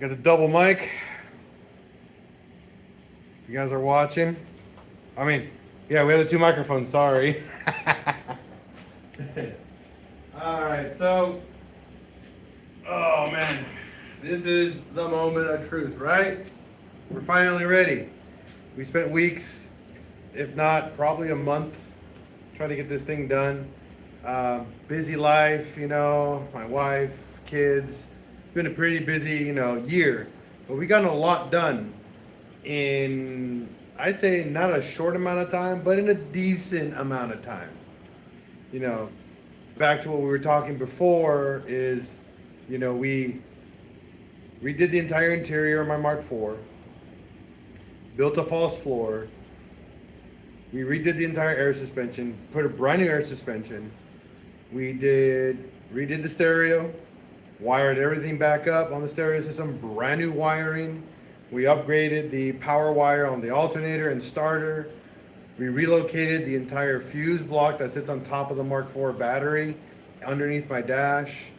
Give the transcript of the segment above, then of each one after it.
Got the double mic. If you guys are watching. I mean, yeah, we have the two microphones, sorry. Alright, so, oh man, this is the moment of truth, right? We're finally ready. We spent weeks, if not probably a month, trying to get this thing done. Busy life, you know, my wife, kids. It's been a pretty busy, year. But we got a lot done in, I'd say, not a short amount of time, but in a decent amount of time. Back to what we were talking before is, we redid the entire interior of my Mark IV, built a false floor. We redid the entire air suspension, put a brand new air suspension. We redid the stereo, wired everything back up on the stereo system, brand new wiring. We upgraded the power wire on the alternator and starter. We relocated the entire fuse block that sits on top of the Mark IV battery underneath my dash.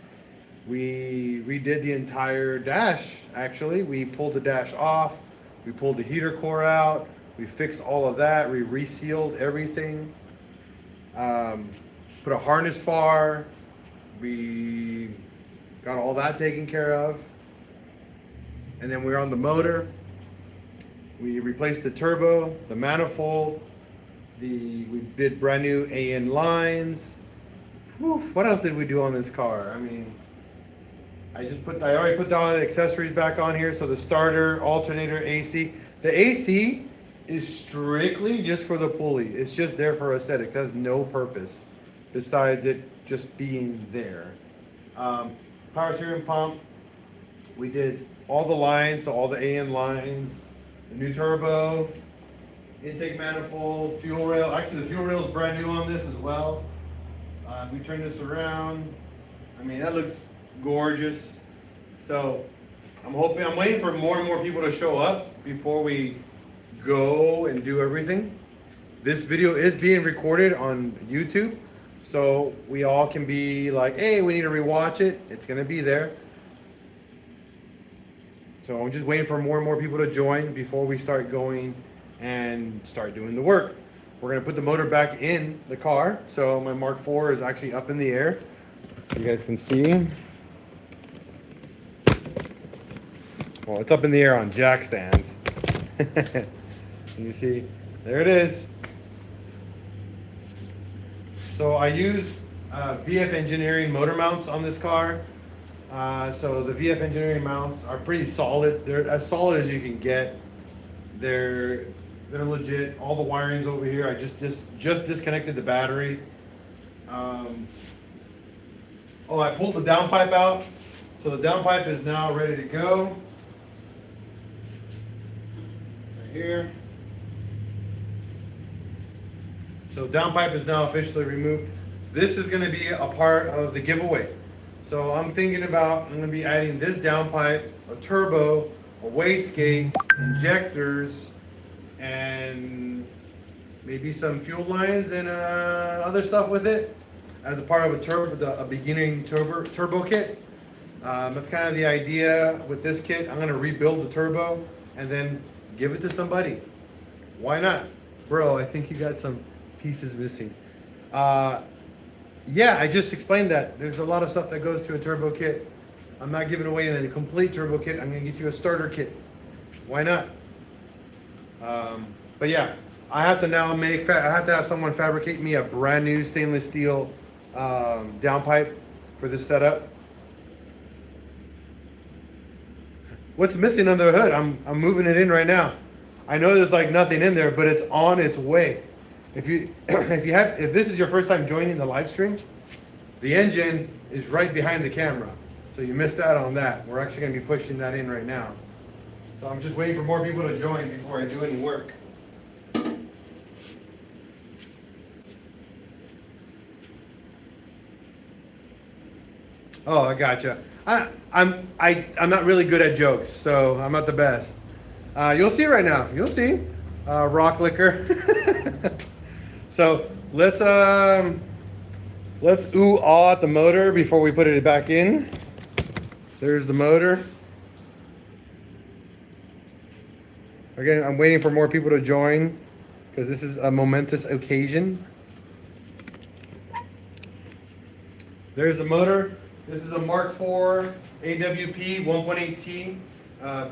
We redid the entire dash, actually. We pulled the dash off. We pulled the heater core out. We fixed all of that. We resealed everything. Put a harness bar. We got all that taken care of. And then we're on the motor. We replaced the turbo, the manifold. We did brand new AN lines. Whew, what else did we do on this car? I mean, I already put all the accessories back on here. So the starter, alternator, AC. The AC is strictly just for the pulley. It's just there for aesthetics. It has no purpose besides it just being there. Power steering pump. We did all the lines, so all the AN lines, the new turbo, intake manifold, fuel rail. Actually, the fuel rail is brand new on this as well. If we turn this around, I mean, that looks gorgeous. So I'm waiting for more and more people to show up before we go and do everything. This video is being recorded on YouTube, so we all can be like, hey, we need to rewatch it. It's gonna be there. So I'm just waiting for more and more people to join before we start going and start doing the work. We're gonna put the motor back in the car. So my Mark IV is actually up in the air. You guys can see. Well, it's up in the air on jack stands. You see, there it is. So I use VF Engineering motor mounts on this car. So the VF Engineering mounts are pretty solid. They're as solid as you can get. They're legit. All the wiring's over here. I just disconnected the battery. Oh, I pulled the downpipe out. So the downpipe is now ready to go. Right here. So downpipe is now officially removed. This is going to be a part of the giveaway. So I'm going to be adding this downpipe, a turbo, a wastegate, injectors, and maybe some fuel lines and other stuff with it as a part of a beginning turbo kit. That's kind of the idea with this kit. I'm going to rebuild the turbo and then give it to somebody. Why not? Bro, I think you got some pieces missing. Yeah, I just explained that. There's a lot of stuff that goes to a turbo kit. I'm not giving away a complete turbo kit. I'm going to get you a starter kit. Why not? But yeah, I have to have someone fabricate me a brand new stainless steel downpipe for this setup. What's missing under the hood? I'm moving it in right now. I know there's like nothing in there, but it's on its way. If this is your first time joining the live stream, the engine is right behind the camera. So you missed out on that. We're actually going to be pushing that in right now. So I'm just waiting for more people to join before I do any work. Oh, I gotcha. I'm not really good at jokes, so I'm not the best. You'll see right now. You'll see. Rock liquor. So let's ooh-ah at the motor before we put it back in. There's the motor. Again, I'm waiting for more people to join because this is a momentous occasion. There's the motor. This is a Mark IV AWP 1.8T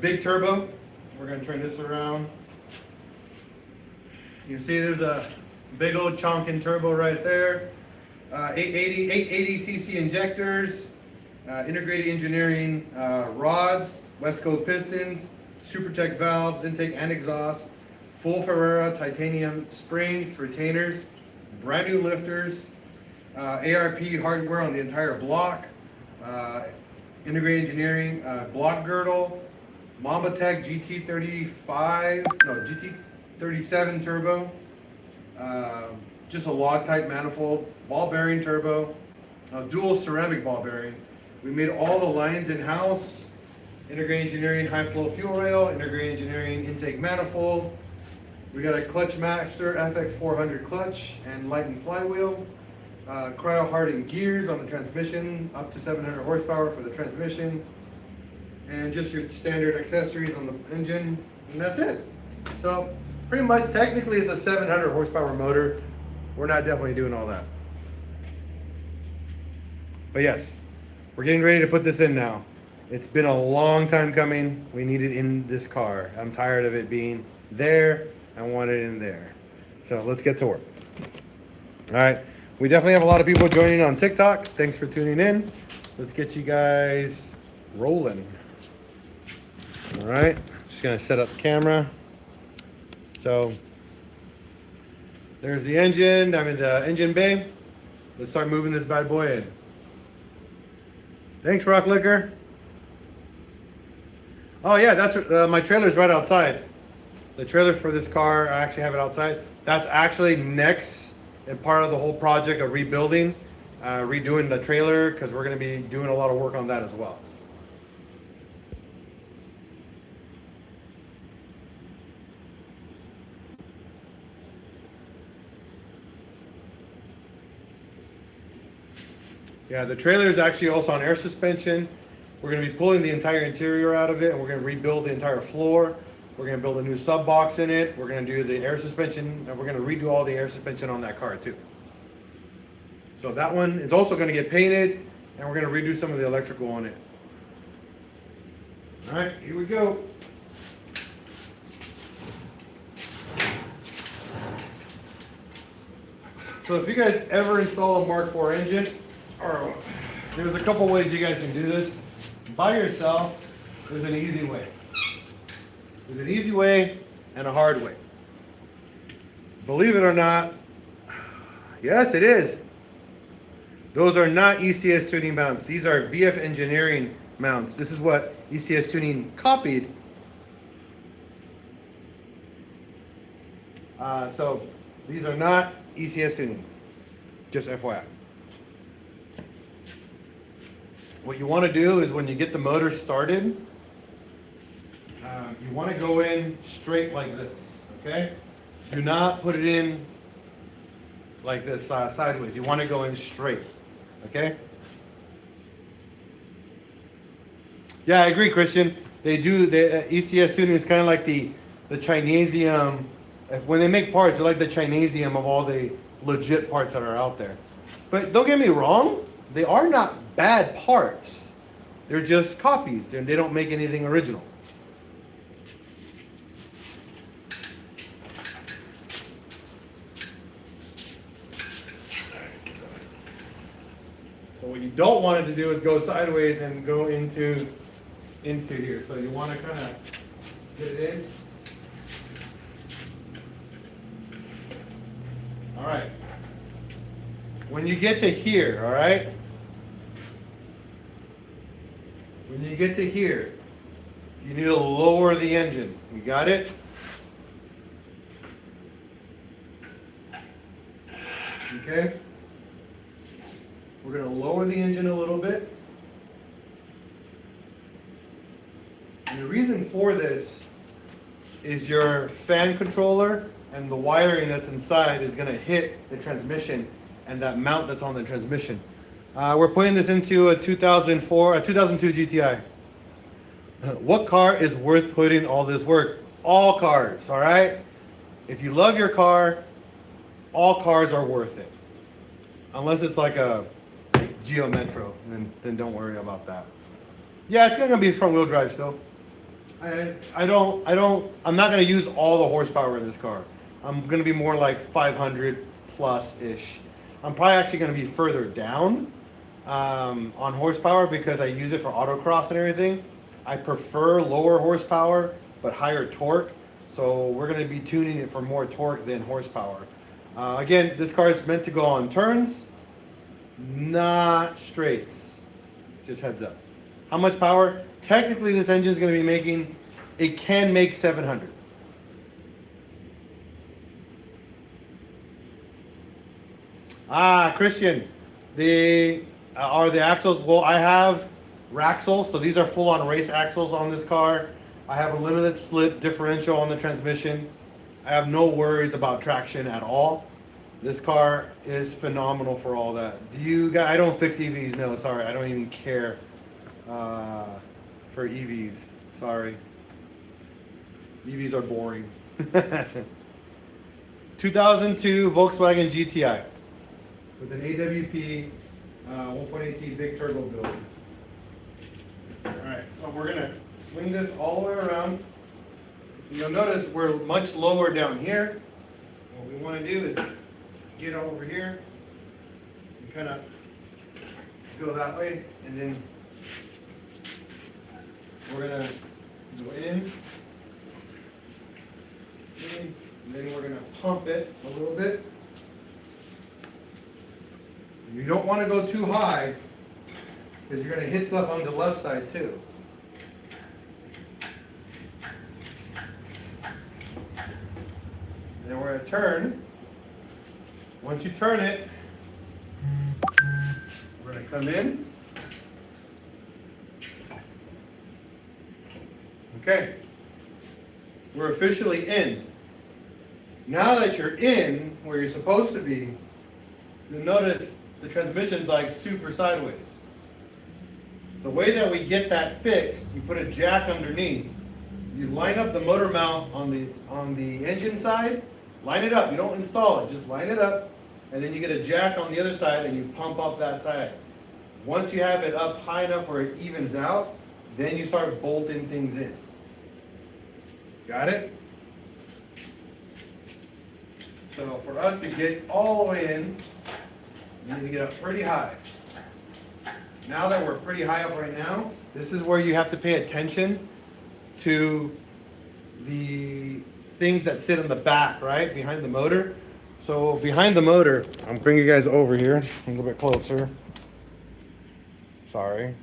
big turbo. We're going to turn this around. You can see there's a big old chonkin turbo right there. 880 cc injectors, integrated engineering rods, Westco pistons, SuperTech valves, intake and exhaust, full Ferrara titanium springs, retainers, brand new lifters, ARP hardware on the entire block, integrated engineering block girdle, Mamba-Tech GT37 turbo, just a log type manifold, ball bearing turbo, dual ceramic ball bearing. We made all the lines in-house, integrated engineering high flow fuel rail, integrated engineering intake manifold. We got a Clutch Master FX 400 clutch and light and flywheel. Cryo hardened gears on the transmission, up to 700 horsepower for the transmission. And just your standard accessories on the engine, and that's it. So pretty much technically it's a 700 horsepower motor. We're not definitely doing all that. But yes, we're getting ready to put this in now. It's been a long time coming. We need it in this car. I'm tired of it being there. I want it in there. So let's get to work. All right. We definitely have a lot of people joining on TikTok. Thanks for tuning in. Let's get you guys rolling. All right. Just going to set up the camera. So there's the engine. I'm in the engine bay. Let's start moving this bad boy in. Thanks, Rock Liquor. Oh yeah, that's my trailer's right outside. The trailer for this car, I actually have it outside. That's actually next and part of the whole project of rebuilding, redoing the trailer, because we're going to be doing a lot of work on that as well. Yeah, the trailer is actually also on air suspension. We're going to be pulling the entire interior out of it, and we're going to rebuild the entire floor. We're going to build a new sub box in it. We're going to do the air suspension, and we're going to redo all the air suspension on that car too. So that one is also going to get painted, and we're going to redo some of the electrical on it. All right, here we go. So if you guys ever install a Mark IV engine, or there's a couple ways you guys can do this. By yourself, there's an easy way. There's an easy way and a hard way. Believe it or not, yes, it is. Those are not ECS tuning mounts. These are VF engineering mounts. This is what ECS tuning copied. So these are not ECS tuning, just FYI. What you want to do is when you get the motor started, you want to go in straight like this, okay? Do not put it in like this sideways. You want to go in straight, okay? Yeah, I agree, Christian. They do, the ECS tuning is kind of like the Chinesium. When they make parts, they're like the Chinesium of all the legit parts that are out there. But don't get me wrong, they are not bad parts. They're just copies, and they don't make anything original. So what you don't want it to do is go sideways and go into here. So you want to kind of get it in. All right. When you get to here, all right? When you get to here, you need to lower the engine. You got it? Okay. We're going to lower the engine a little bit. And the reason for this is your fan controller and the wiring that's inside is going to hit the transmission and that mount that's on the transmission. We're putting this into a 2002 GTI. What car is worth putting all this work? all cars, all right? If you love your car, all cars are worth it. Unless it's like a Geo Metro, then don't worry about that. Yeah, it's gonna be front wheel drive still. I'm not gonna use all the horsepower in this car. I'm gonna be more like 500 plus ish. I'm probably actually gonna be further down on horsepower because I use it for autocross and everything. I prefer lower horsepower but higher torque. So we're gonna be tuning it for more torque than horsepower. Again, this car is meant to go on turns, not straights. Just heads up. How much power? Technically, this engine is going to be making, it can make 700. Christian, are the axles? Well, I have Raxle, so these are full-on race axles on this car. I have a limited slip differential on the transmission. I have no worries about traction at all. This car is phenomenal for all that. I don't fix EVs, no, sorry. I don't even care for EVs. Sorry. EVs are boring. 2002 Volkswagen GTI with an AWP 1.8T big turbo build. Alright, so we're gonna swing this all the way around. You'll notice we're much lower down here. What we want to do is get over here and kind of go that way, and then we're gonna go in, and then we're gonna pump it a little bit. And you don't want to go too high because you're gonna hit stuff on the left side too. Then we're going to turn. Once you turn it, we're going to come in. Okay. We're officially in. Now that you're in where you're supposed to be, you'll notice the transmission's like super sideways. The way that we get that fixed, you put a jack underneath. You line up the motor mount on the engine side. Line it up. You don't install it. Just line it up, and then you get a jack on the other side, and you pump up that side. Once you have it up high enough where it evens out, then you start bolting things in. Got it? So for us to get all the way in, we need to get up pretty high. Now that we're pretty high up right now, this is where you have to pay attention to the things that sit in the back, right? Behind the motor. So behind the motor, I'm bringing you guys over here a little bit closer. Sorry.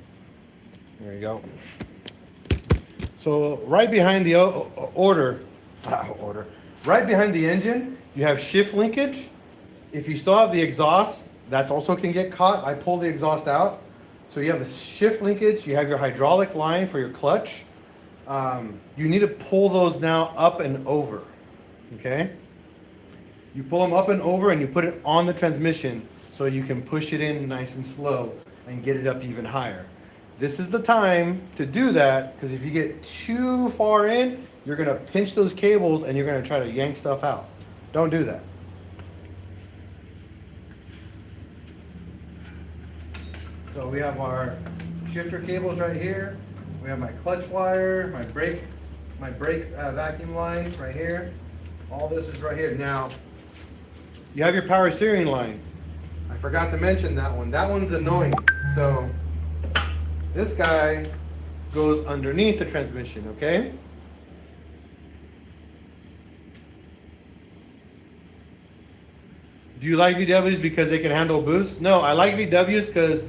There you go. So right behind the right behind the engine, you have shift linkage. If you still have the exhaust, that also can get caught. I pulled the exhaust out. So you have a shift linkage, you have your hydraulic line for your clutch. You need to pull those now up and over, okay? You pull them up and over and you put it on the transmission so you can push it in nice and slow and get it up even higher. This is the time to do that, because if you get too far in, you're gonna pinch those cables and you're gonna try to yank stuff out. Don't do that. So we have our shifter cables right here. We have my clutch wire, my brake vacuum line right here. All this is right here. Now, you have your power steering line. I forgot to mention that one. That one's annoying. So this guy goes underneath the transmission, okay? Do you like VWs because they can handle boost? No, I like VWs because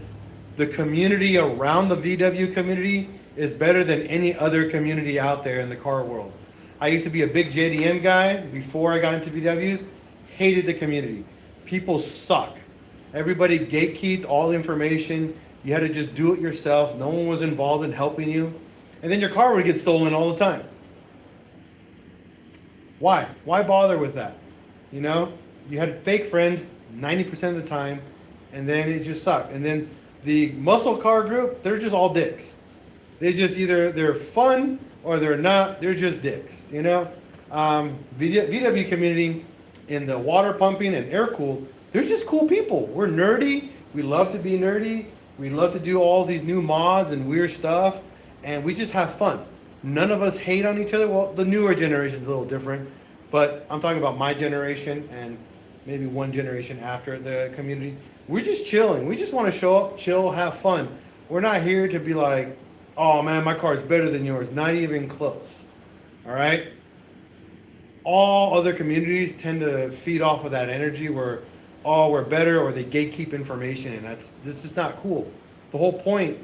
the community around the VW community is better than any other community out there in the car world. I used to be a big JDM guy before I got into VWs. Hated the community. People suck. Everybody gatekeeped all the information. You had to just do it yourself. No one was involved in helping you. And then your car would get stolen all the time. Why? Why bother with that? You know, you had fake friends 90% of the time, and then it just sucked. And then the muscle car group, they're just all dicks. They just they're fun, or they're not. They're just dicks, you know. VW community in the water pumping and air cooled, they're just cool people. We're nerdy. We love to be nerdy. We love to do all these new mods and weird stuff, and we just have fun. None of us hate on each other. Well, the newer generation is a little different, but I'm talking about my generation and maybe one generation after the community. We're just chilling. We just want to show up, chill, have fun. We're not here to be like, oh man, my car is better than yours. Not even close. All right? All other communities tend to feed off of that energy where, oh, we're better, or they gatekeep information, and that's just not cool. The whole point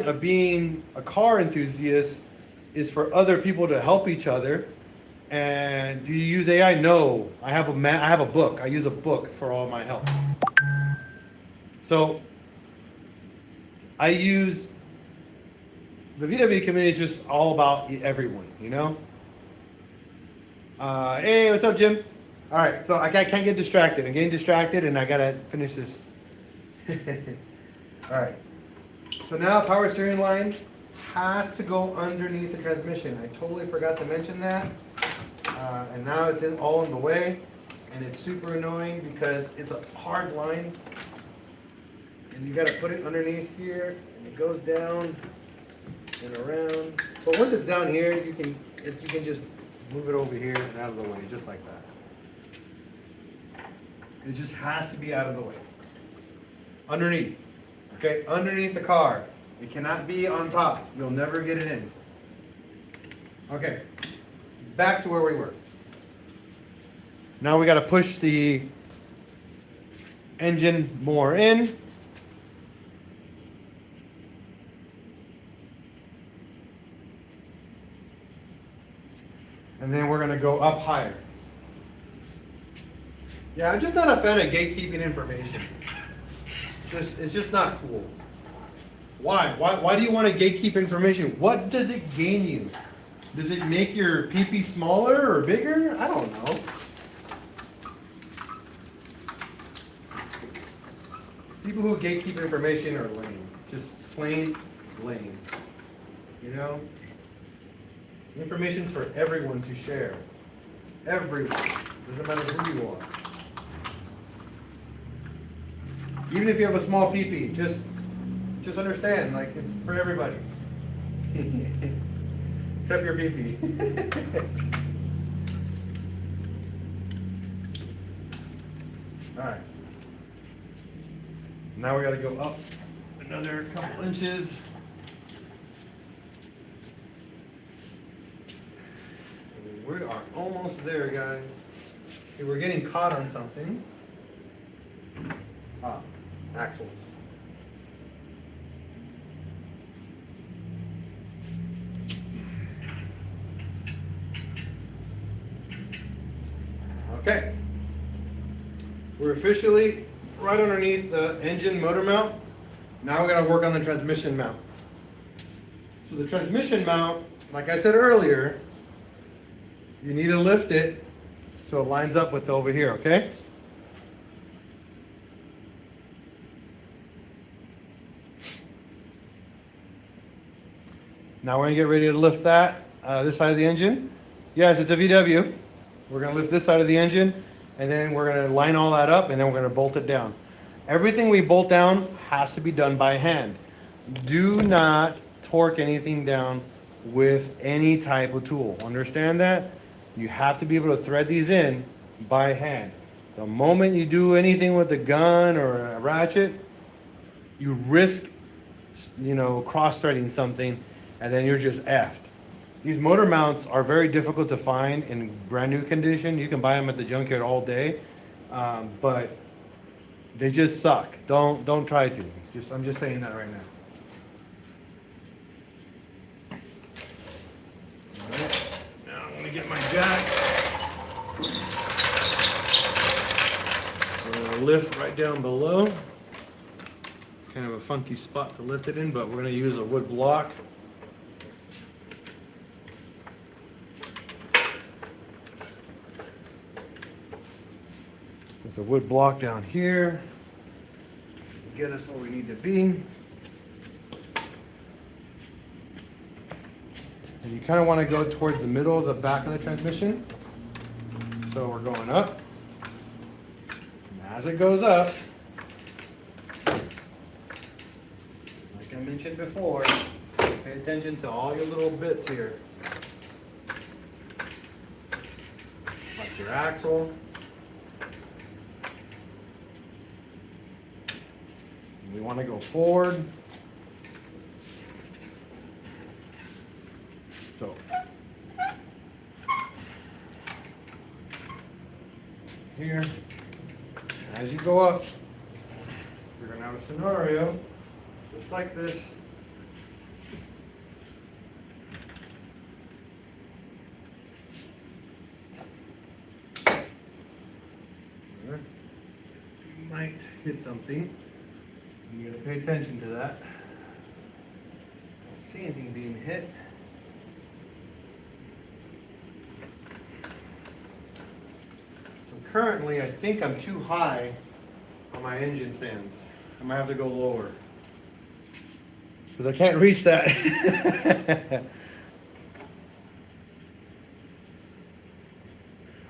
of being a car enthusiast is for other people to help each other. And do you use AI? No. I have a book. I use a book for all my help. So I use the VW community is just all about everyone, you know? Hey, what's up, Jim? All right, so I can't get distracted. I'm getting distracted, and I gotta finish this. All right. So now power steering line has to go underneath the transmission. I totally forgot to mention that. And now it's all in the way, and it's super annoying because it's a hard line, and you gotta put it underneath here, and it goes down and around. But once it's down here, you can just move it over here and out of the way, just like that. It just has to be out of the way. Underneath. Okay, underneath the car. It cannot be on top. You'll never get it in. Okay, back to where we were. Now we got to push the engine more in. And then we're going to go up higher. Yeah, I'm just not a fan of gatekeeping information. It's just not cool. Why? Why do you want to gatekeep information? What does it gain you? Does it make your pee-pee smaller or bigger? I don't know. People who gatekeep information are lame. Just plain lame. You know? Information's for everyone to share. Everyone. Doesn't matter who you are. Even if you have a small pee-pee, just understand, like, it's for everybody. Except your pee-pee. Alright. Now we gotta go up another couple inches. We are almost there, guys. Okay, we're getting caught on something. Axles. Okay. We're officially right underneath the engine motor mount. Now we gotta work on the transmission mount. So the transmission mount, like I said earlier, you need to lift it so it lines up with over here, okay? Now we're gonna get ready to lift that, this side of the engine. Yes, it's a VW. We're gonna lift this side of the engine, and then we're gonna line all that up, and then we're gonna bolt it down. Everything we bolt down has to be done by hand. Do not torque anything down with any type of tool. Understand that? You have to be able to thread these in by hand. The moment you do anything with a gun or a ratchet, you risk, cross-threading something, and then you're just effed. These motor mounts are very difficult to find in brand new condition. You can buy them at the junkyard all day, but they just suck. Don't try to. I'm just saying that right now. All right. Now I'm gonna get my jack. We're gonna lift right down below. Kind of a funky spot to lift it in, but we're gonna use a wood block. There's a wood block down here to get us where we need to be. And you kind of want to go towards the middle of the back of the transmission. So we're going up. And as it goes up, like I mentioned before, pay attention to all your little bits here. Like your axle. We want to go forward. So here, as you go up, you're going to have a scenario just like this. You might hit something. You gotta pay attention to that. Don't see anything being hit. So currently, I think I'm too high on my engine stands. I might have to go lower because I can't reach that.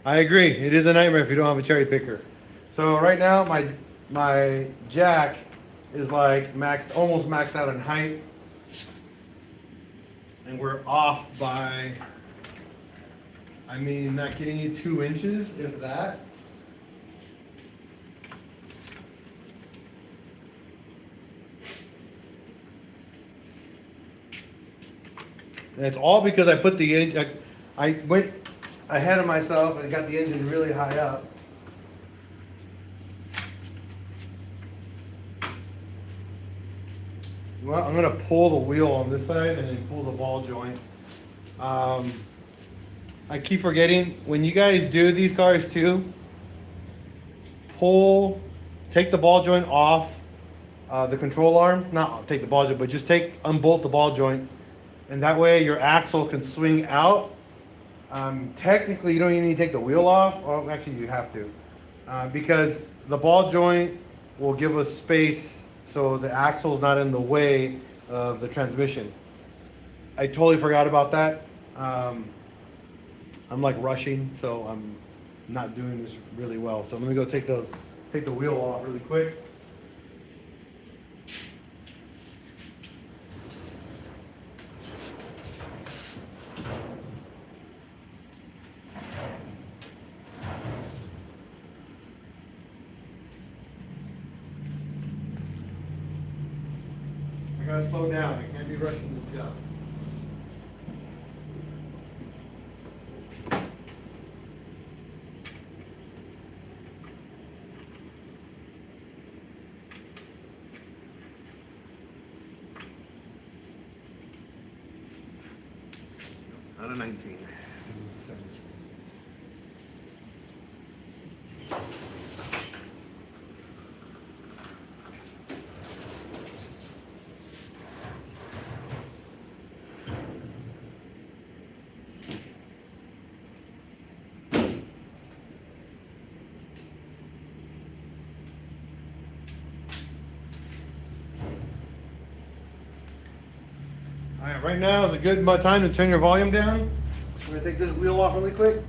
I agree. It is a nightmare if you don't have a cherry picker. So right now, my jack is like almost maxed out in height, and we're off by, I mean, not kidding you, 2 inches, if that. And it's all because I put the engine, I went ahead of myself and got the engine really high up. Well, I'm going to pull the wheel on this side and then pull the ball joint. I keep forgetting, when you guys do these cars too, take the ball joint off the control arm. Not take the ball joint, but just unbolt the ball joint. And that way your axle can swing out. Technically, you don't even need to take the wheel off. Well, actually, you have to. Because the ball joint will give us space so the axle is not in the way of the transmission. I totally forgot about that. I'm like rushing, so I'm not doing this really well. So let me go take the wheel off really quick. I gotta slow down. I can't be rushing this job. Out of 19. All right, right now is a good time to turn your volume down. I'm gonna take this wheel off really quick.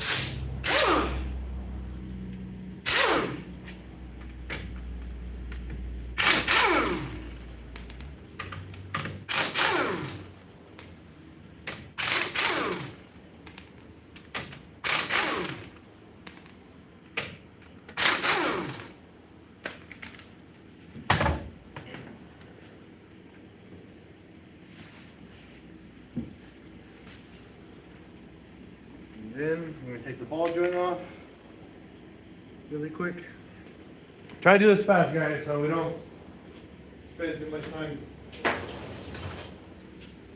Then I'm going to take the ball joint off really quick. Try to do this fast, guys, so we don't spend too much time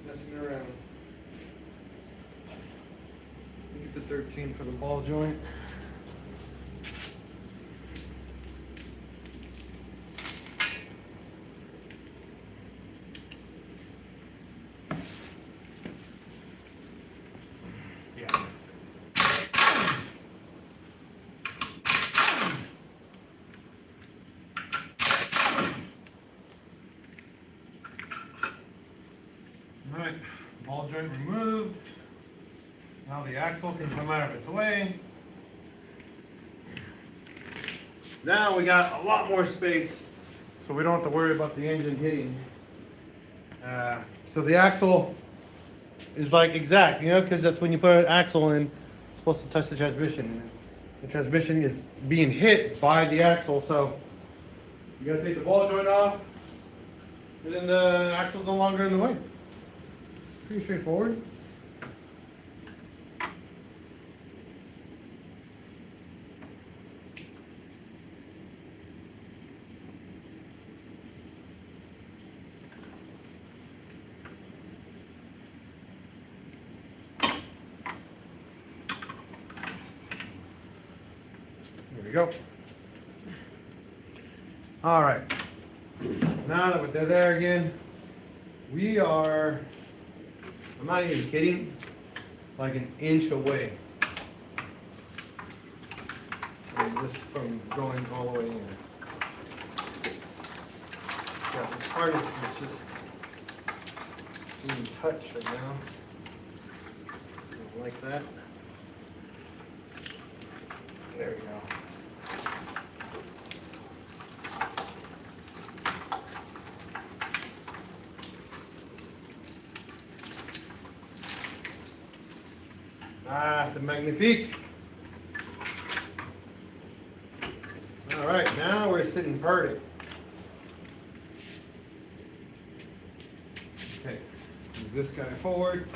messing around. I think it's a 13 for the ball joint. All right, ball joint removed. Now the axle can come out of its way. Now we got a lot more space, so we don't have to worry about the engine hitting. So the axle is like exact, you know, because that's when you put an axle in, it's supposed to touch the transmission. The transmission is being hit by the axle, so you gotta take the ball joint off, and then the axle's no longer in the way. It's pretty straightforward. There we go. All right. Now that they're there again, we are, I'm not even kidding, like an inch away from this, from going all the way in. Yeah, this harness is just being touched right now. Like that. There we go. Ah, c'est magnifique. All right, now we're sitting pretty. Okay, move this guy forward.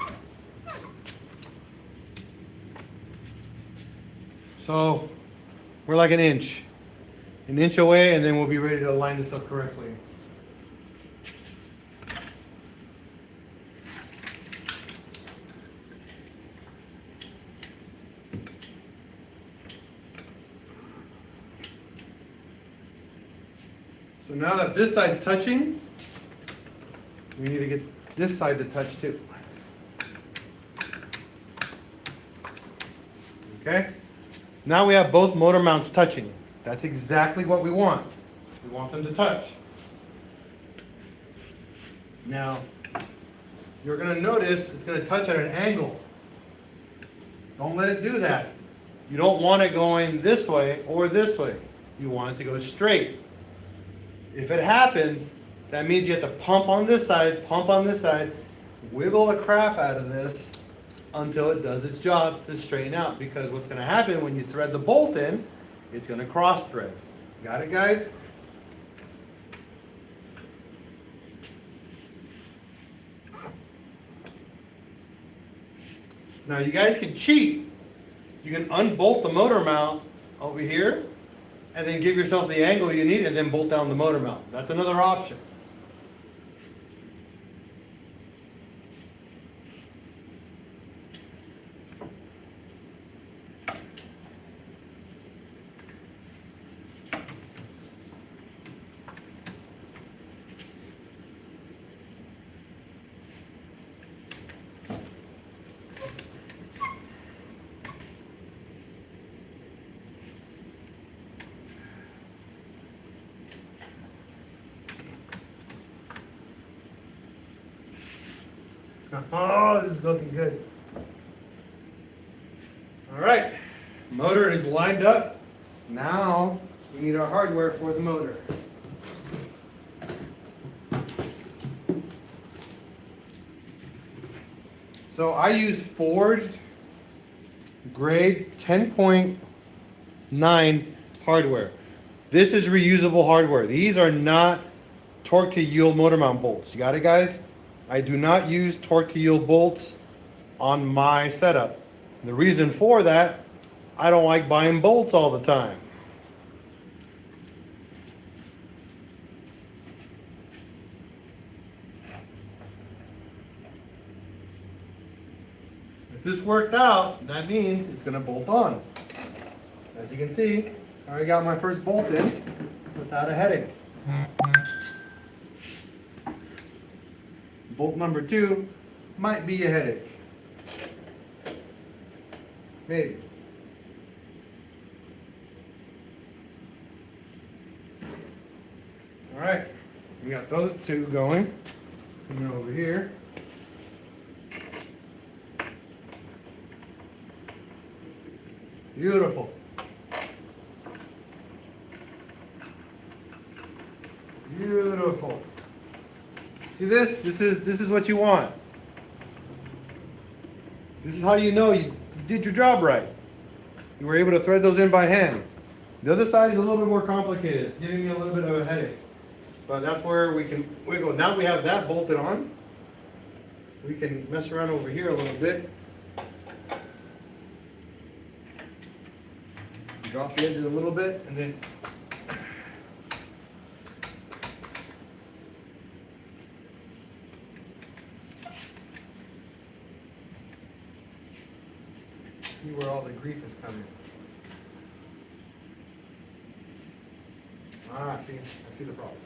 So we're like an inch away, and then we'll be ready to line this up correctly. So now that this side's touching, we need to get this side to touch too. Okay? Now we have both motor mounts touching. That's exactly what we want. We want them to touch. Now, you're going to notice it's going to touch at an angle. Don't let it do that. You don't want it going this way or this way. You want it to go straight. If it happens, that means you have to pump on this side, wiggle the crap out of this until it does its job to straighten out. Because what's going to happen when you thread the bolt in, it's going to cross thread. Got it, guys? Now you guys can cheat. You can unbolt the motor mount over here and then give yourself the angle you need and then bolt down the motor mount. That's another option. Oh, this is looking good. All right, motor is lined up. Now we need our hardware for the motor. So I use forged grade 10.9 hardware. This is reusable hardware. These are not torque to yield motor mount bolts. You got it, guys? I do not use torque to yield bolts on my setup. The reason for that, I don't like buying bolts all the time. If this worked out, that means it's going to bolt on. As you can see, I already got my first bolt in without a headache. Bolt number 2 might be a headache. Maybe. All right, we got those 2 going. And then over here. Beautiful. Beautiful. See this? This is what you want. This is how you know you did your job right. You were able to thread those in by hand. The other side is a little bit more complicated. It's giving me a little bit of a headache. But that's where we can wiggle. Now we have that bolted on. We can mess around over here a little bit. Drop the edges a little bit and then see where all the grief is coming. Ah, see, I see the problem.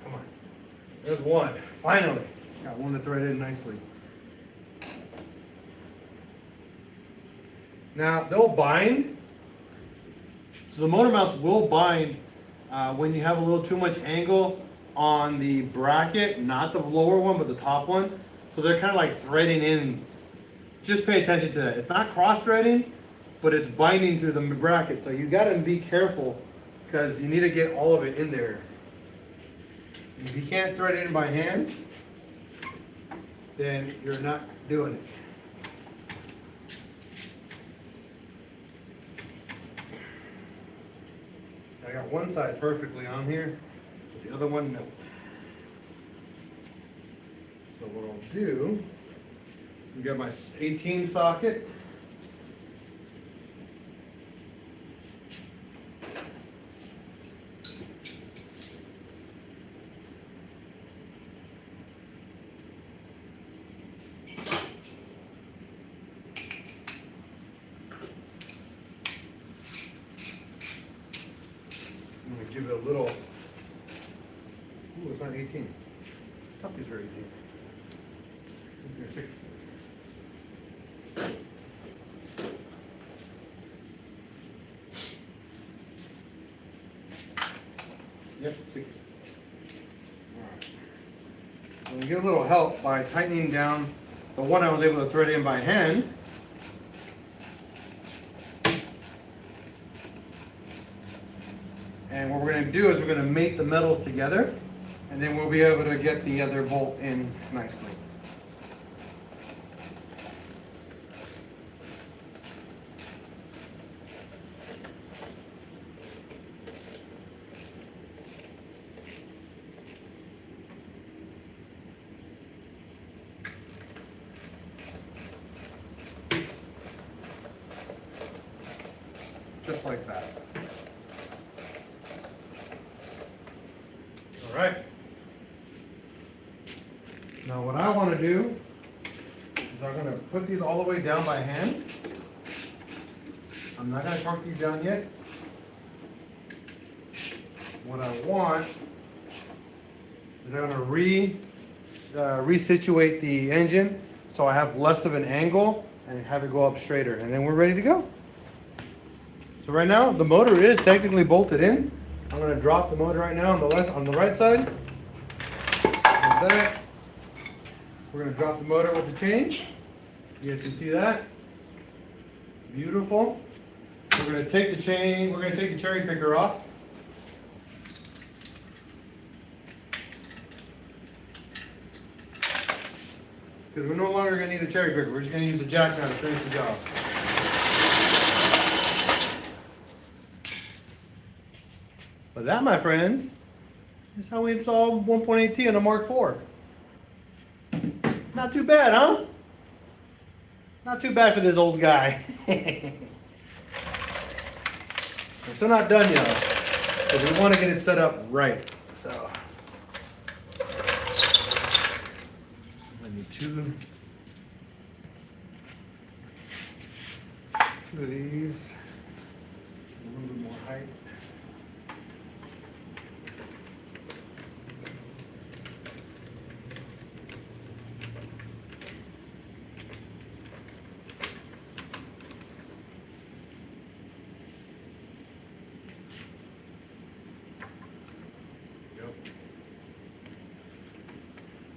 Come on. There's one. Finally. Got one to thread in nicely. Now they'll bind, so the motor mounts will bind when you have a little too much angle on the bracket, not the lower one, but the top one. So they're kind of like threading in. Just pay attention to that. It's not cross threading, but it's binding to the bracket. So you gotta be careful because you need to get all of it in there. If you can't thread it in by hand, then you're not doing it. I got one side perfectly on here, but the other one, no. So what I'll do, I'll get my 18 socket. I'm going to give it a little, ooh, it's not 18. I thought these were 18. They're 6. Yep, 6. Alright. I'm going to get a little help by tightening down the one I was able to thread in by hand. And what we're going to do is we're going to mate the metals together, and then we'll be able to get the other bolt in nicely. Just like that. All right. Now what I want to do is I'm going to put these all the way down by hand. I'm not going to torque these down yet. What I want is I'm going to resituate the engine so I have less of an angle and have it go up straighter, and then we're ready to go. So right now the motor is technically bolted in. I'm going to drop the motor right now on the right side. Like that. We're going to drop the motor with the chain. You guys can see that. Beautiful. We're going to take the chain. We're going to take the cherry picker off. Because we're no longer going to need a cherry picker. We're just going to use the jack now to finish the job. But that, my friends, is how we install 1.8T on a Mark IV. Not too bad, huh? Not too bad for this old guy. We're still not done yet, because we want to get it set up right. So, I need two of these, a little bit more height.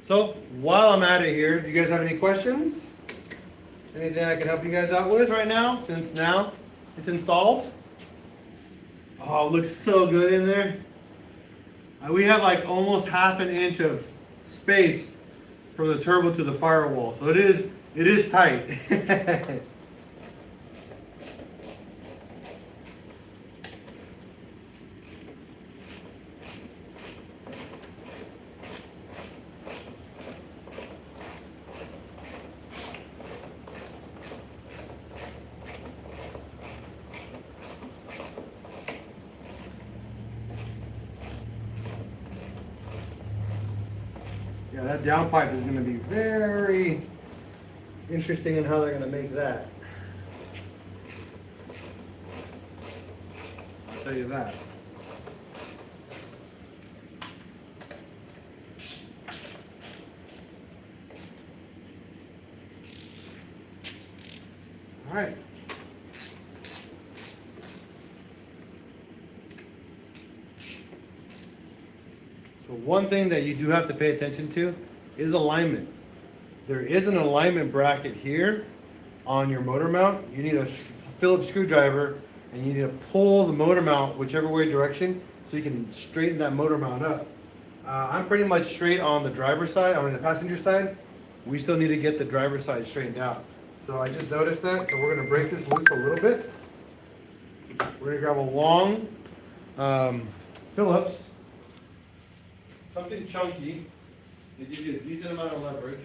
So while I'm at it here, do you guys have any questions? Anything I can help you guys out with right now, since now it's installed? Oh, it looks so good in there. We have like almost half an inch of space from the turbo to the firewall, so it is tight. Yeah, that downpipe is going to be very interesting in how they're going to make that. I'll tell you that. All right. So one thing that you do have to pay attention to is alignment. There is an alignment bracket here on your motor mount. You need a Phillips screwdriver and you need to pull the motor mount whichever way direction so you can straighten that motor mount up. I'm pretty much straight on the driver's side, I mean the passenger side. We still need to get the driver's side straightened out. So I just noticed that, so we're gonna break this loose a little bit. We're gonna grab a long Phillips, something chunky to give you a decent amount of leverage.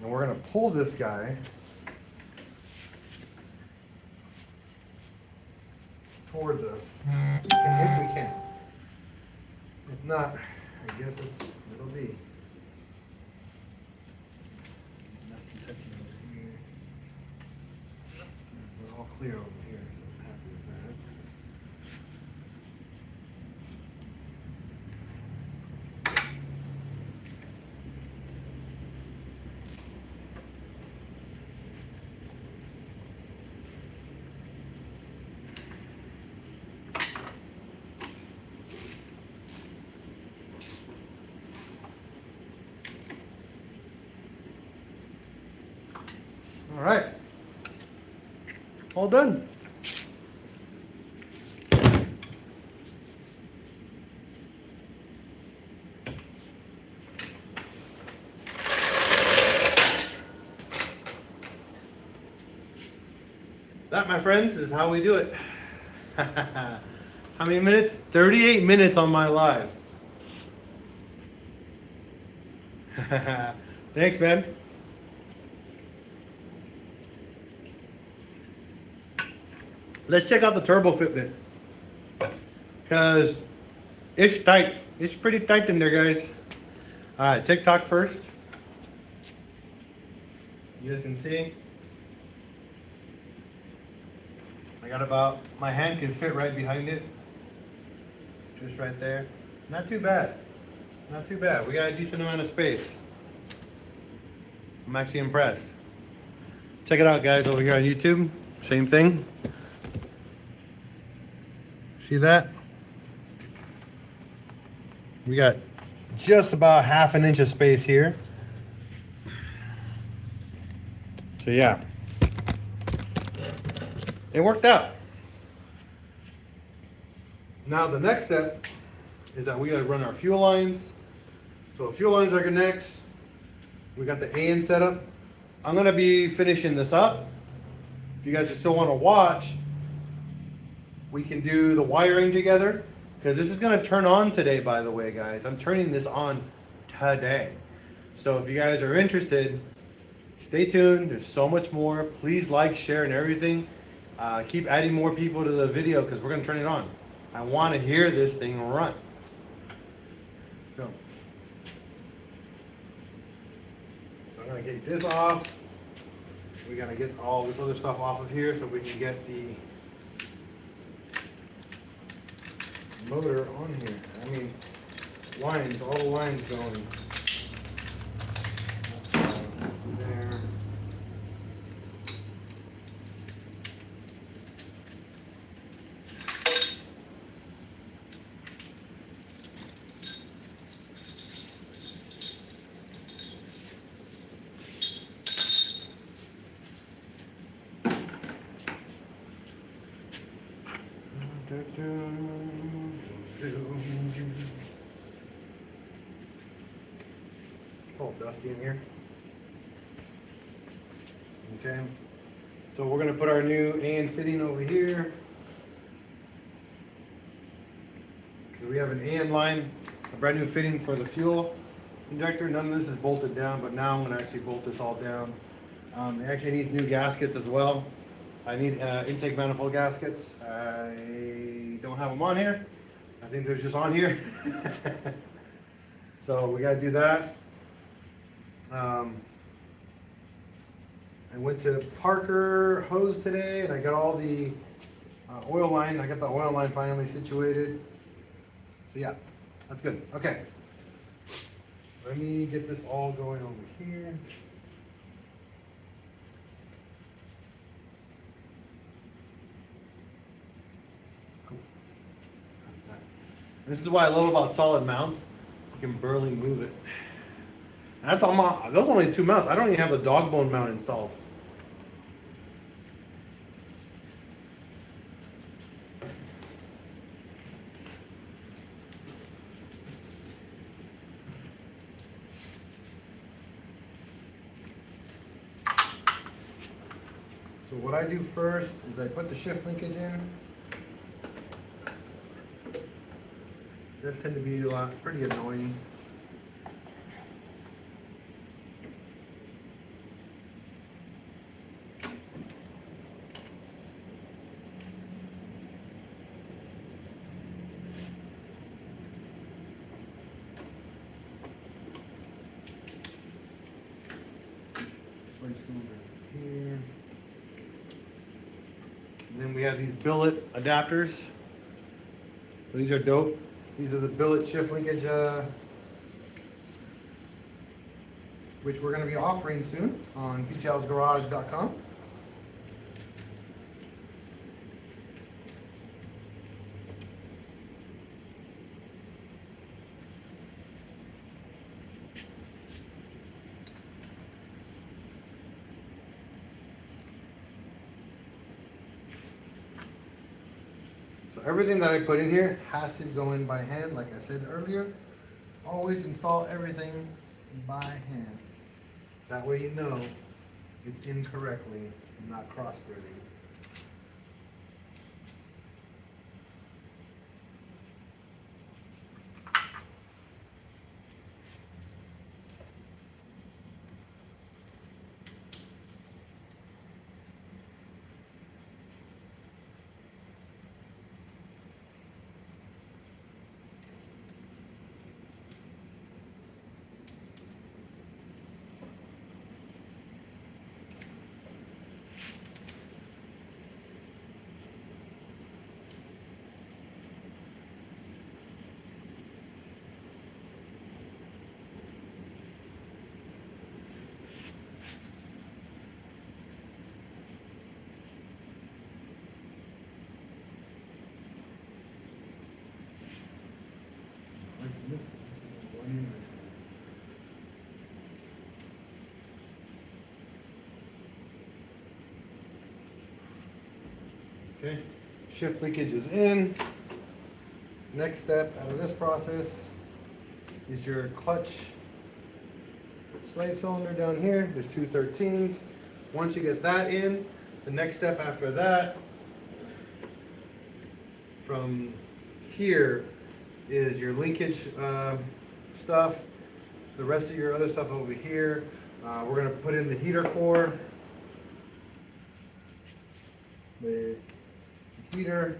And we're gonna pull this guy towards us, if we can. If not, I guess it'll be. Nothing touching over here. We're all clear over here, so I'm happy with that. All right, all done. That, my friends, is how we do it. How many minutes? 38 minutes on my live. Thanks, man. Let's check out the turbo fitment, because it's tight. It's pretty tight in there, guys. All right, TikTok first. You guys can see. I got about, my hand can fit right behind it. Just right there. Not too bad. Not too bad. We got a decent amount of space. I'm actually impressed. Check it out, guys, over here on YouTube. Same thing. See that? We got just about half an inch of space here. So yeah, it worked out. Now the next step is that we gotta run our fuel lines. So fuel lines are next. We got the AN set up. I'm gonna be finishing this up. If you guys still wanna watch, we can do the wiring together, because this is gonna turn on today, by the way, guys. I'm turning this on today. So if you guys are interested, stay tuned. There's so much more. Please like, share, and everything. Keep adding more people to the video, because we're gonna turn it on. I wanna hear this thing run. So I'm gonna get this off. We gotta get all this other stuff off of here so we can get the motor on here. I mean, lines, all the lines going. There. It's all dusty in here. Okay, so we're gonna put our new AN fitting over here. Because we have an AN line, a brand new fitting for the fuel injector. None of this is bolted down, but now I'm gonna actually bolt this all down. It actually needs new gaskets as well. I need intake manifold gaskets. I don't have them on here. I think they're just on here. So we gotta do that. I went to Parker Hose today and I got all the oil line. I got the oil line finally situated. So yeah, that's good. Okay. Let me get this all going over here. Cool. This is what I love about solid mounts. You can barely move it. And that's all those are only 2 mounts. I don't even have a dog bone mount installed. So what I do first is I put the shift linkage in. Those tend to be pretty annoying. Slave cylinder here. And then we have these billet adapters. So these are dope. These are the billet shift linkage, which we're going to be offering soon on PincheAlsGarage.com. So everything that I put in here has to go in by hand, like I said earlier. Always install everything by hand. That way you know it's in correctly and not cross-threading. Okay, shift linkage is in. Next step out of this process is your clutch slave cylinder down here. There's 2 13s. Once you get that in, the next step after that from here is your linkage stuff. The rest of your other stuff over here. We're going to put in the heater core, the heater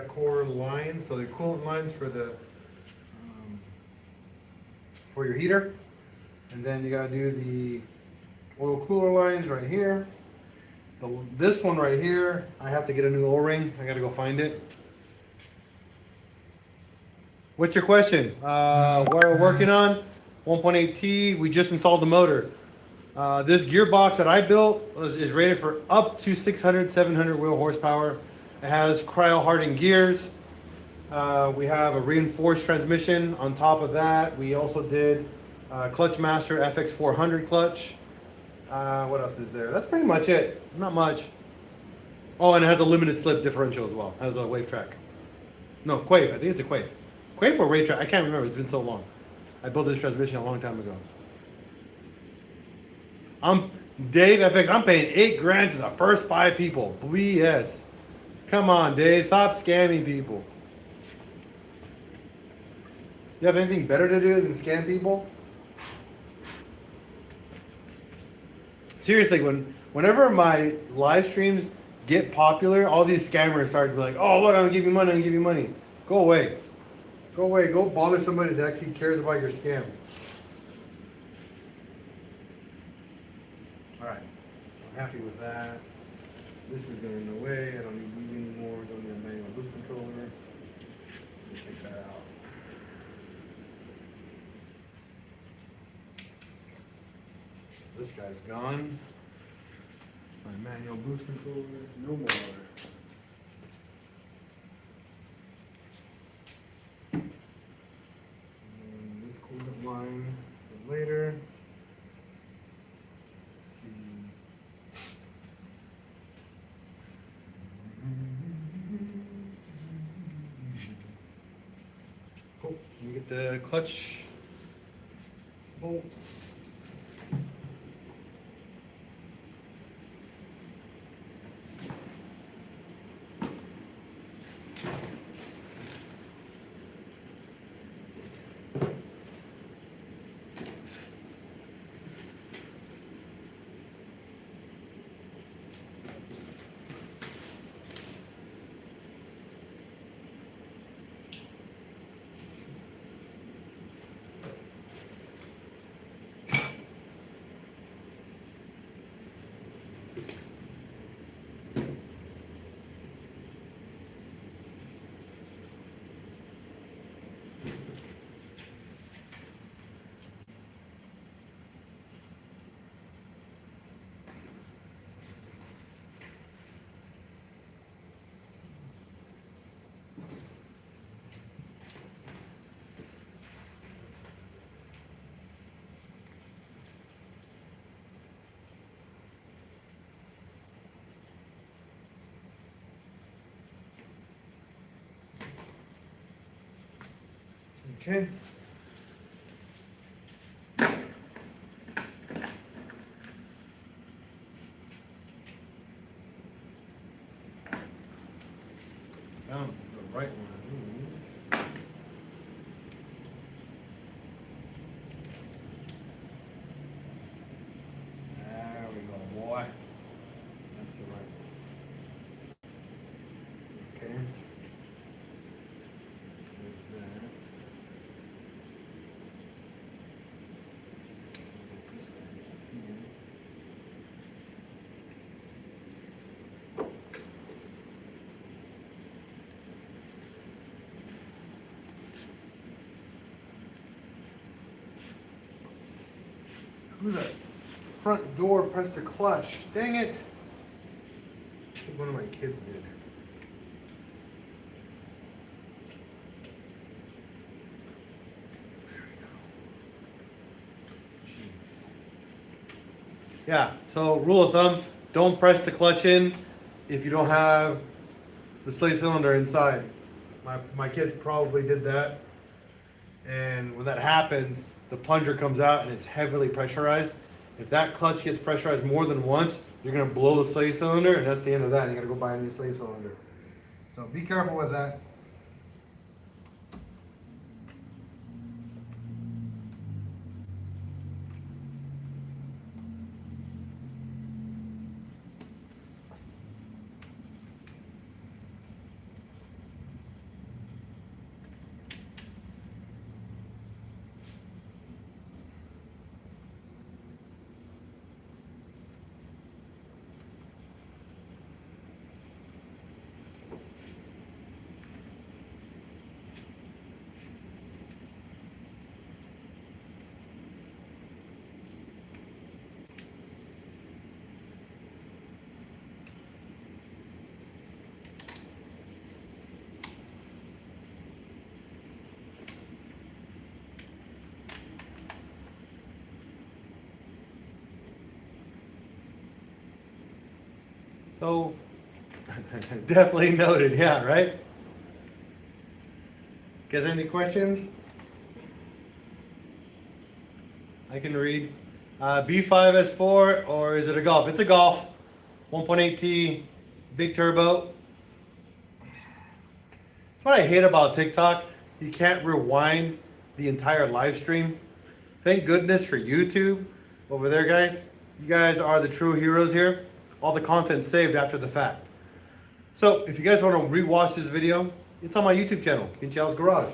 core lines, so the coolant lines for the for your heater, and then you got to do the oil cooler lines right here. This one right here, I have to get a new O-ring. I got to go find it. What's your question? What we're working on? 1.8T. We just installed the motor. This gearbox that I built is rated for up to 600, 700 wheel horsepower. It has cryo-hardened gears. We have a reinforced transmission on top of that. We also did Clutch Master FX400 clutch. What else is there? That's pretty much it. Not much. Oh, and it has a limited slip differential as well. It has a wave track. No, Quave. I think it's a Quave. Quave or wave track? I can't remember. It's been so long. I built this transmission a long time ago. I'm Dave FX. I'm paying $8,000 to the first 5 people. BS. Come on, Dave. Stop scamming people. You have anything better to do than scam people? Seriously, whenever my live streams get popular, all these scammers start to be like, "Oh, look, I'm gonna give you money. I'm gonna give you money." Go away. Go away. Go bother somebody that actually cares about your scam. All right. I'm happy with that. This is going away. I don't need these anymore. Don't need a manual boost controller. Let me take that out. This guy's gone. My manual boost controller, no more. And this coolant line for later. Let's see. Cool. Let me get the clutch bolts. Okay. Found the right one of these. There we go, boy. That's the right one. Okay. There's that. This guy here. Who's that? Front door pressed the clutch. Dang it. I think one of my kids did. Yeah, so rule of thumb, don't press the clutch in if you don't have the slave cylinder inside. My kids probably did that. And when that happens, the plunger comes out and it's heavily pressurized. If that clutch gets pressurized more than once, you're gonna blow the slave cylinder and that's the end of that. You gotta go buy a new slave cylinder. So be careful with that. So Definitely noted. Yeah, right? Guys, any questions? I can read. B5S4, or is it a Golf? It's a Golf. 1.8T, big turbo. That's what I hate about TikTok. You can't rewind the entire live stream. Thank goodness for YouTube over there, guys. You guys are the true heroes here. All the content saved after the fact. So if you guys want to rewatch this video, it's on my YouTube channel, PincheAls Garage.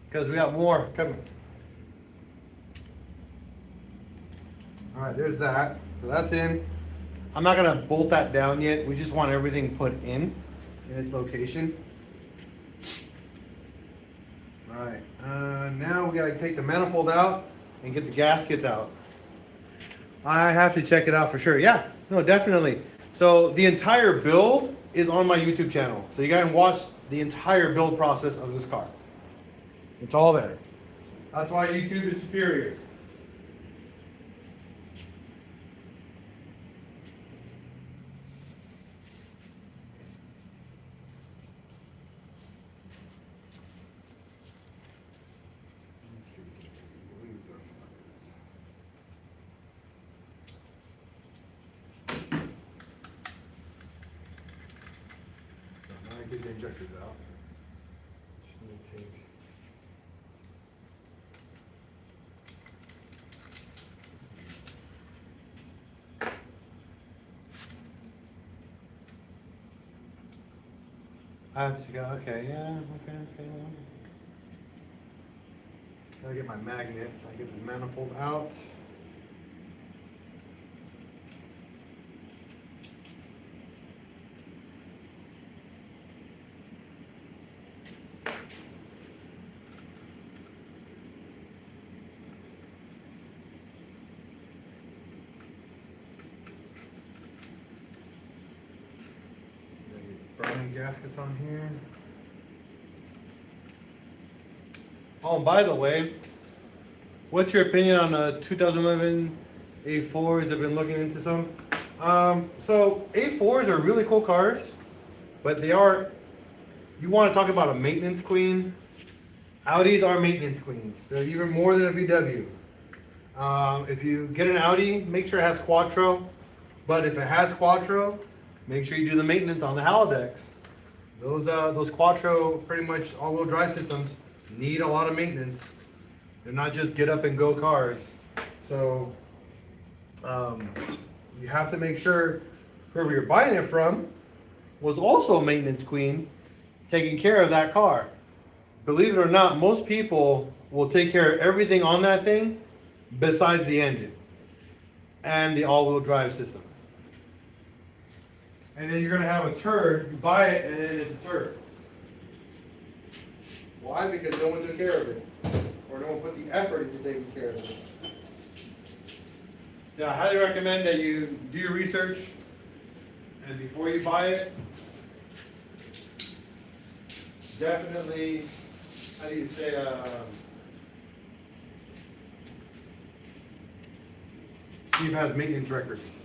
Because we got more coming. All right, there's that. So that's in. I'm not gonna bolt that down yet. We just want everything put in its location. All right, now we gotta take the manifold out and get the gaskets out. I have to check it out for sure. Yeah, no, definitely. So the entire build is on my YouTube channel. So you guys can watch the entire build process of this car. It's all there. That's why YouTube is superior. Let's see. Leaves are flyers. Now I get the injectors out. Just need to take. I have to go, okay, yeah, okay. Gotta get my magnet, so I get this manifold out. Browning gaskets on here. Oh, and by the way, what's your opinion on a 2011 A4s? I've been looking into some. So A4s are really cool cars, but they are, you want to talk about a maintenance queen. Audis are maintenance queens. They're even more than a VW. If you get an Audi, make sure it has Quattro. But if it has Quattro, make sure you do the maintenance on the halodecks. Those Quattro, pretty much all-wheel drive systems, need a lot of maintenance. They're not just get up and go cars. So you have to make sure whoever you're buying it from was also a maintenance queen taking care of that car. Believe it or not, most people will take care of everything on that thing besides the engine and the all-wheel drive system. And then you're going to have a turd, you buy it, and then it's a turd. Why? Because no one took care of it. Or no one put the effort into taking care of it. Yeah, I highly recommend that you do your research, and before you buy it, definitely, how do you say, see if it has maintenance records.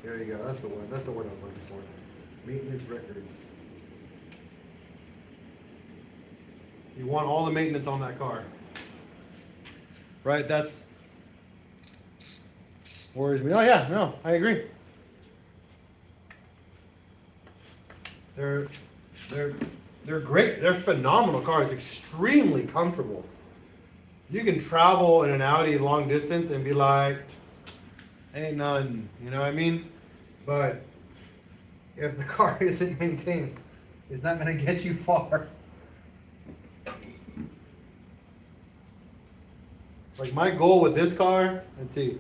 There you go, that's the one. That's the word I was looking for. Maintenance records. You want all the maintenance on that car. Right, that's worries me. Oh yeah, no, I agree. They're great. They're phenomenal cars, extremely comfortable. You can travel in an Audi long distance and be like, ain't none, you know what I mean? But if the car isn't maintained, it's not going to get you far. Like my goal with this car, let's see,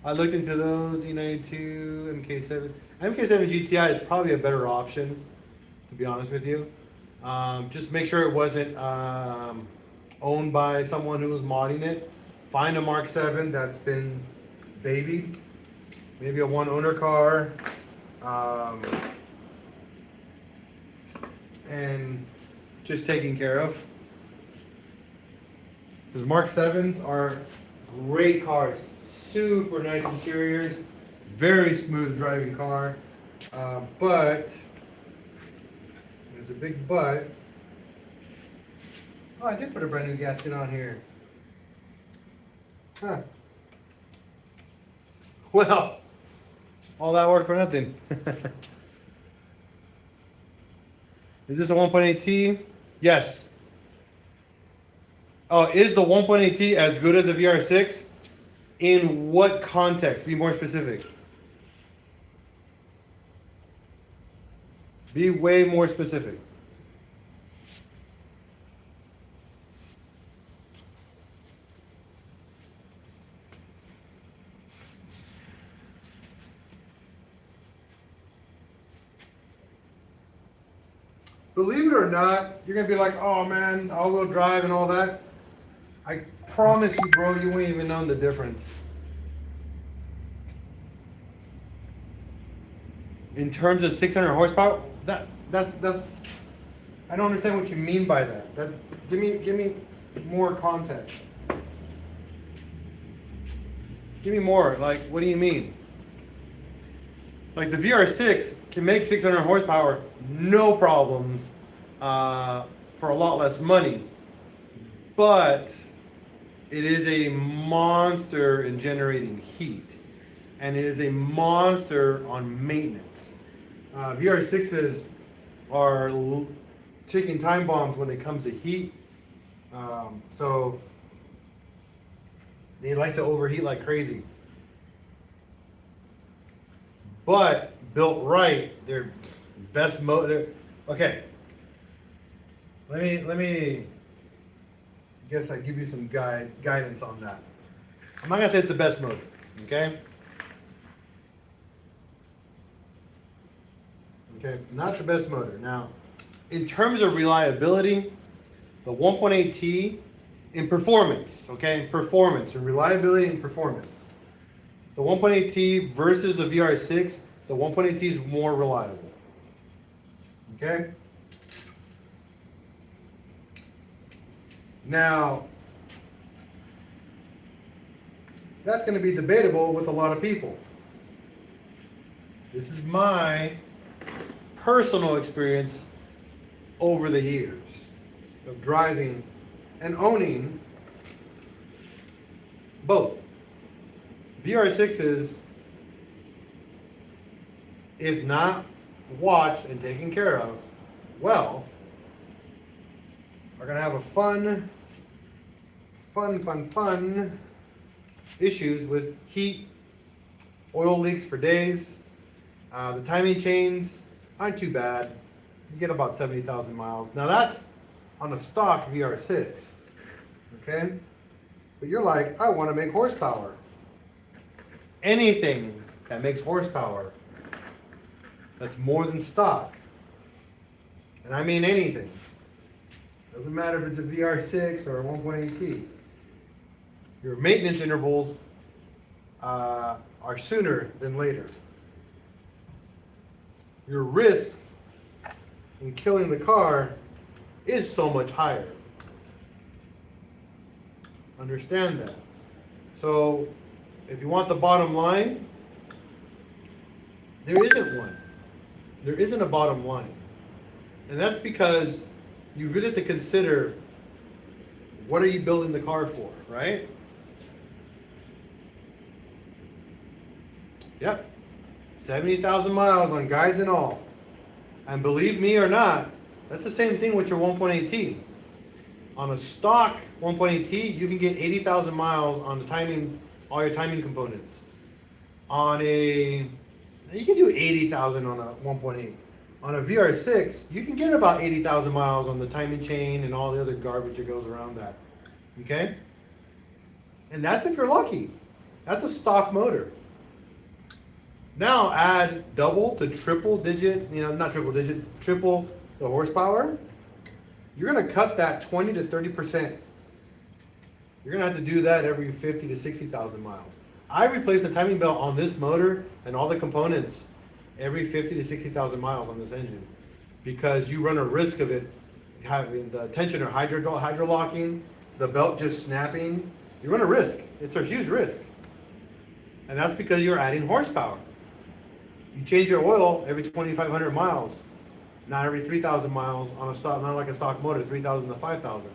I looked into those, E92, MK7. MK7 GTI is probably a better option, to be honest with you. Just make sure it wasn't owned by someone who was modding it. Find a Mark 7 that's been babied. Maybe a one owner car. And just taken care of. Because Mark 7s are great cars. Super nice interiors. Very smooth driving car. But, there's a big but. Oh, I did put a brand new gasket on here. Huh. Well, all that work for nothing. Is this a 1.8T? Yes. Oh, is the 1.8T as good as the VR6? In what context? Be more specific. Be way more specific. Believe it or not, you're gonna be like, oh man, all-wheel drive and all that. I promise you, bro, you wouldn't even know the difference. In terms of 600 horsepower, that's I don't understand what you mean by that. Give me more context. Give me more. Like, what do you mean? Like the VR6 can make 600 horsepower, no problems, for a lot less money. But it is a monster in generating heat. And it is a monster on maintenance. VR6s are ticking time bombs when it comes to heat. So they like to overheat like crazy. But built right, they're best motor. Okay. Let me guess I give you some guidance on that. I'm not gonna say it's the best motor, okay? Okay, not the best motor. Now, in terms of reliability, the 1.8T in performance, okay, performance and reliability and performance. The 1.8T versus the VR6, the 1.8T is more reliable. Okay? Now, that's going to be debatable with a lot of people. This is my personal experience over the years of driving and owning both. VR6s, if not watched and taken care of well, are going to have a fun issues with heat, oil leaks for days. The timing chains aren't too bad. You get about 70,000 miles. Now that's on a stock VR6, okay? But you're like, I want to make horsepower. Anything that makes horsepower that's more than stock, and I mean anything. Doesn't matter if it's a VR6 or a 1.8T. Your maintenance intervals are sooner than later. Your risk in killing the car is so much higher. Understand that. So, if you want the bottom line, there isn't one. There isn't a bottom line. And that's because you really have to consider, what are you building the car for, right? Yep. 70,000 miles on guides and all. And believe me or not, that's the same thing with your 1.8T. On a stock 1.8T, you can get 80,000 miles on the timing, all your timing components. You can do 80,000 on a 1.8. On a VR6, you can get about 80,000 miles on the timing chain and all the other garbage that goes around that. Okay? And that's if you're lucky. That's a stock motor. Now add double to triple digit, not triple digit, triple the horsepower. You're going to cut that 20 to 30%. You're going to have to do that every 50 to 60,000 miles. I replace the timing belt on this motor and all the components every 50 to 60,000 miles on this engine, because you run a risk of it having the tension or hydro locking the belt just snapping, you run a risk. It's a huge risk. And that's because you're adding horsepower. You change your oil every 2,500 miles, not every 3,000 miles on a stock, not like a stock motor, 3,000 to 5,000.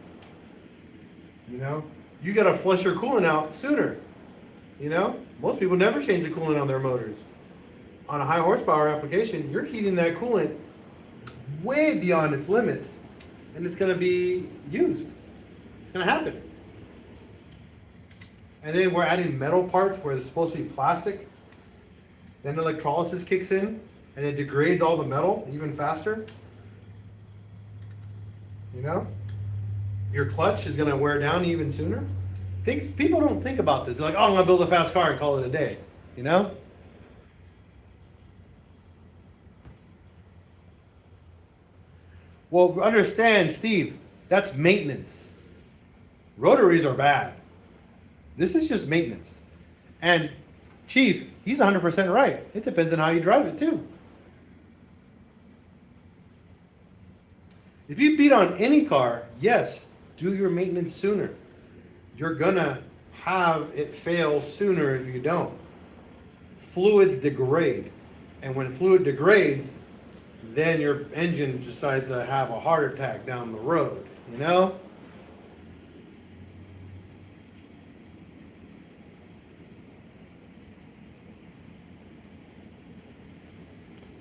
You know, you got to flush your coolant out sooner. You know, most people never change the coolant on their motors. On a high horsepower application, you're heating that coolant way beyond its limits, and it's going to be used. It's going to happen. And then we're adding metal parts where it's supposed to be plastic. Then electrolysis kicks in, and it degrades all the metal even faster. You know, your clutch is going to wear down even sooner. People don't think about this. They're like, oh, I'm going to build a fast car and call it a day. You know? Well, understand, Steve, that's maintenance. Rotaries are bad. This is just maintenance. And Chief, he's 100% right. It depends on how you drive it too. If you beat on any car, yes, do your maintenance sooner. You're gonna have it fail sooner if you don't. Fluids degrade. And when fluid degrades, then your engine decides to have a heart attack down the road, you know?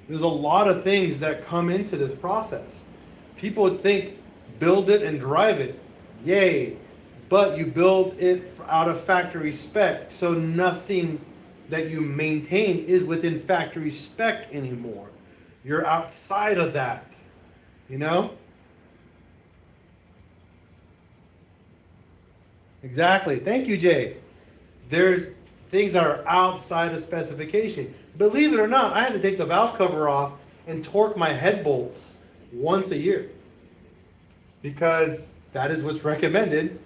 There's a lot of things that come into this process. People would think, build it and drive it. Yay. But you build it out of factory spec, so nothing that you maintain is within factory spec anymore. You're outside of that, you know? Exactly. Thank you, Jay. There's things that are outside of specification. Believe it or not, I had to take the valve cover off and torque my head bolts once a year, because that is what's recommended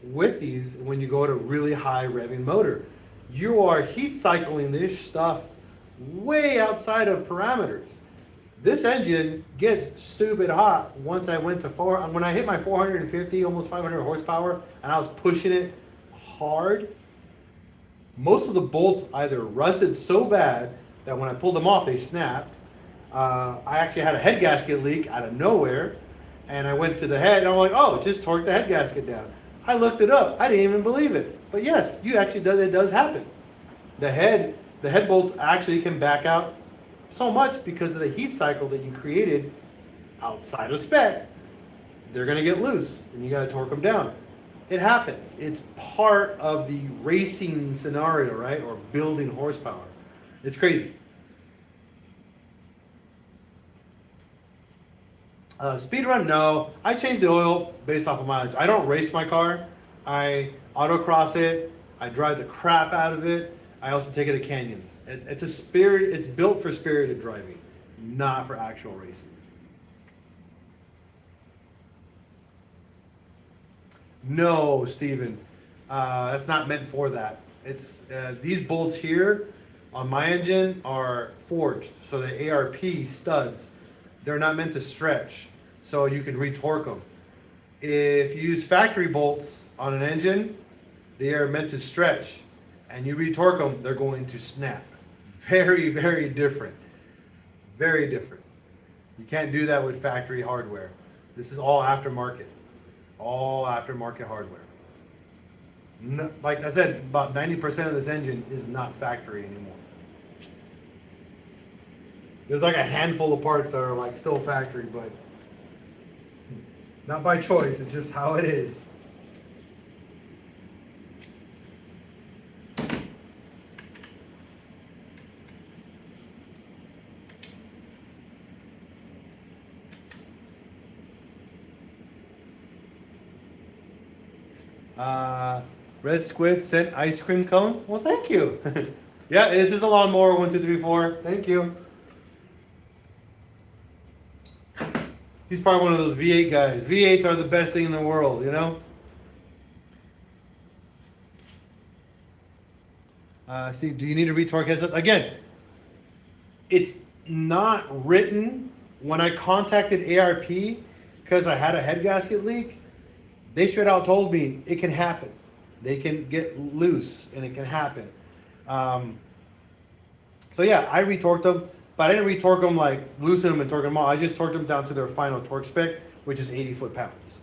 with these when you go to really high revving motor. You are heat cycling this stuff way outside of parameters. This engine gets stupid hot once I went to when I hit my 450, almost 500 horsepower, and I was pushing it hard. Most of the bolts either rusted so bad that when I pulled them off, they snapped. I actually had a head gasket leak out of nowhere, and I went to the head, and I'm like, oh, just torque the head gasket down. I looked it up. I didn't even believe it. But yes, it does happen. The head bolts actually can back out so much because of the heat cycle that you created outside of spec. They're going to get loose, and you got to torque them down. It happens. It's part of the racing scenario, right? Or building horsepower. It's crazy. Speed run, no. I change the oil based off of mileage. I don't race my car. I autocross it. I drive the crap out of it. I also take it to canyons. It's built for spirited driving, not for actual racing. No, Steven, that's not meant for that. It's these bolts here on my engine are forged, so the ARP studs, they're not meant to stretch, so you can retorque them. If you use factory bolts on an engine, they are meant to stretch, and you retorque them, they're going to snap. Very, very different. Very different. You can't do that with factory hardware. This is all aftermarket. All aftermarket hardware. No, like I said, about 90% of this engine is not factory anymore. There's like a handful of parts that are like still factory, but not by choice. It's just how it is. Red Squid sent ice cream cone. Well, thank you. Yeah, this is a lawnmower 1, 2, 3, 4. Thank you. He's probably one of those V8 guys. V8s are the best thing in the world, you know? See, do you need a retorque headset? Again, it's not written. When I contacted ARP because I had a head gasket leak, They straight out told me it can happen. They can get loose and it can happen. Um, so yeah, I retorqued them, but I didn't retorque them like loosen them and torque them all. I just torqued them down to their final torque spec, which is 80 foot-pounds.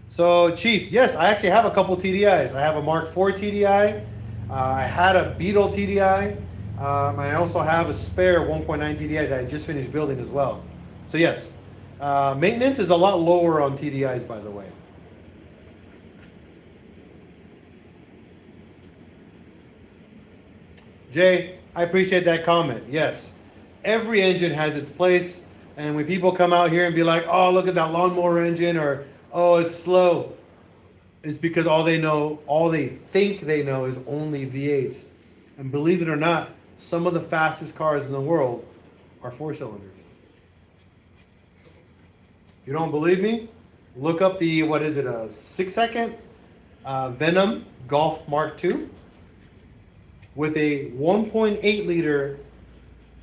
So Chief, yes, I actually have a couple TDIs. I have a Mark IV TDI. I had a Beetle TDI. I also have a spare 1.9 TDI that I just finished building as well. So yes, maintenance is a lot lower on TDIs, by the way. Jay, I appreciate that comment. Yes, every engine has its place, and when people come out here and be like, "Oh, look at that lawnmower engine," or "Oh, it's slow," it's because all they know, all they think they know, is only V8s. And believe it or not, some of the fastest cars in the world are 4 cylinders. If you don't believe me, look up the, what is it, a 6-second Venom Golf Mark II with a 1.8 liter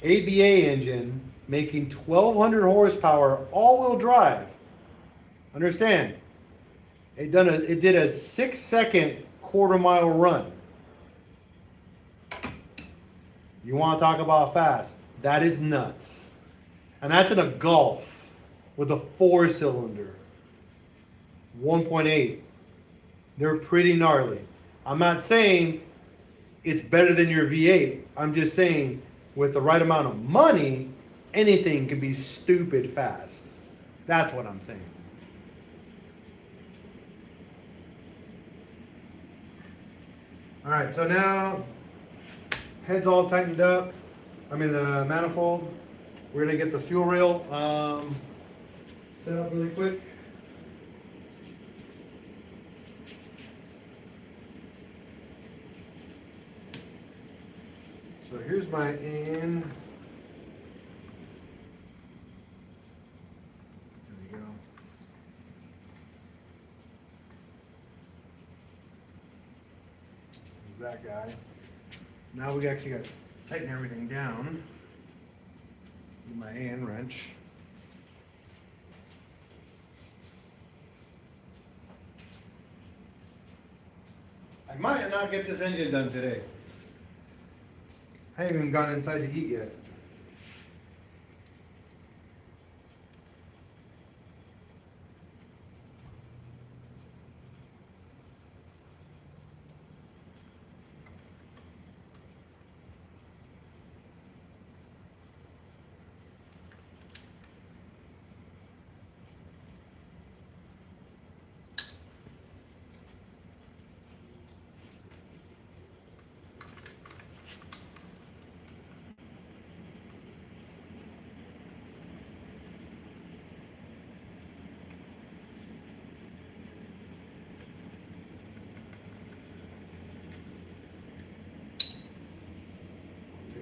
ABA engine making 1,200 horsepower all-wheel drive. Understand, it did a 6-second quarter-mile run. You want to talk about fast? That is nuts. And that's in a Golf with a 4-cylinder, 1.8. They're pretty gnarly. I'm not saying it's better than your V8. I'm just saying with the right amount of money, anything can be stupid fast. That's what I'm saying. All right, so now head's all tightened up. I mean the manifold. We're gonna get the fuel rail set up really quick. So here's my in. There we go. There's that guy. Now we actually got to tighten everything down with my AN wrench. I might not get this engine done today. I haven't even gone inside to eat yet.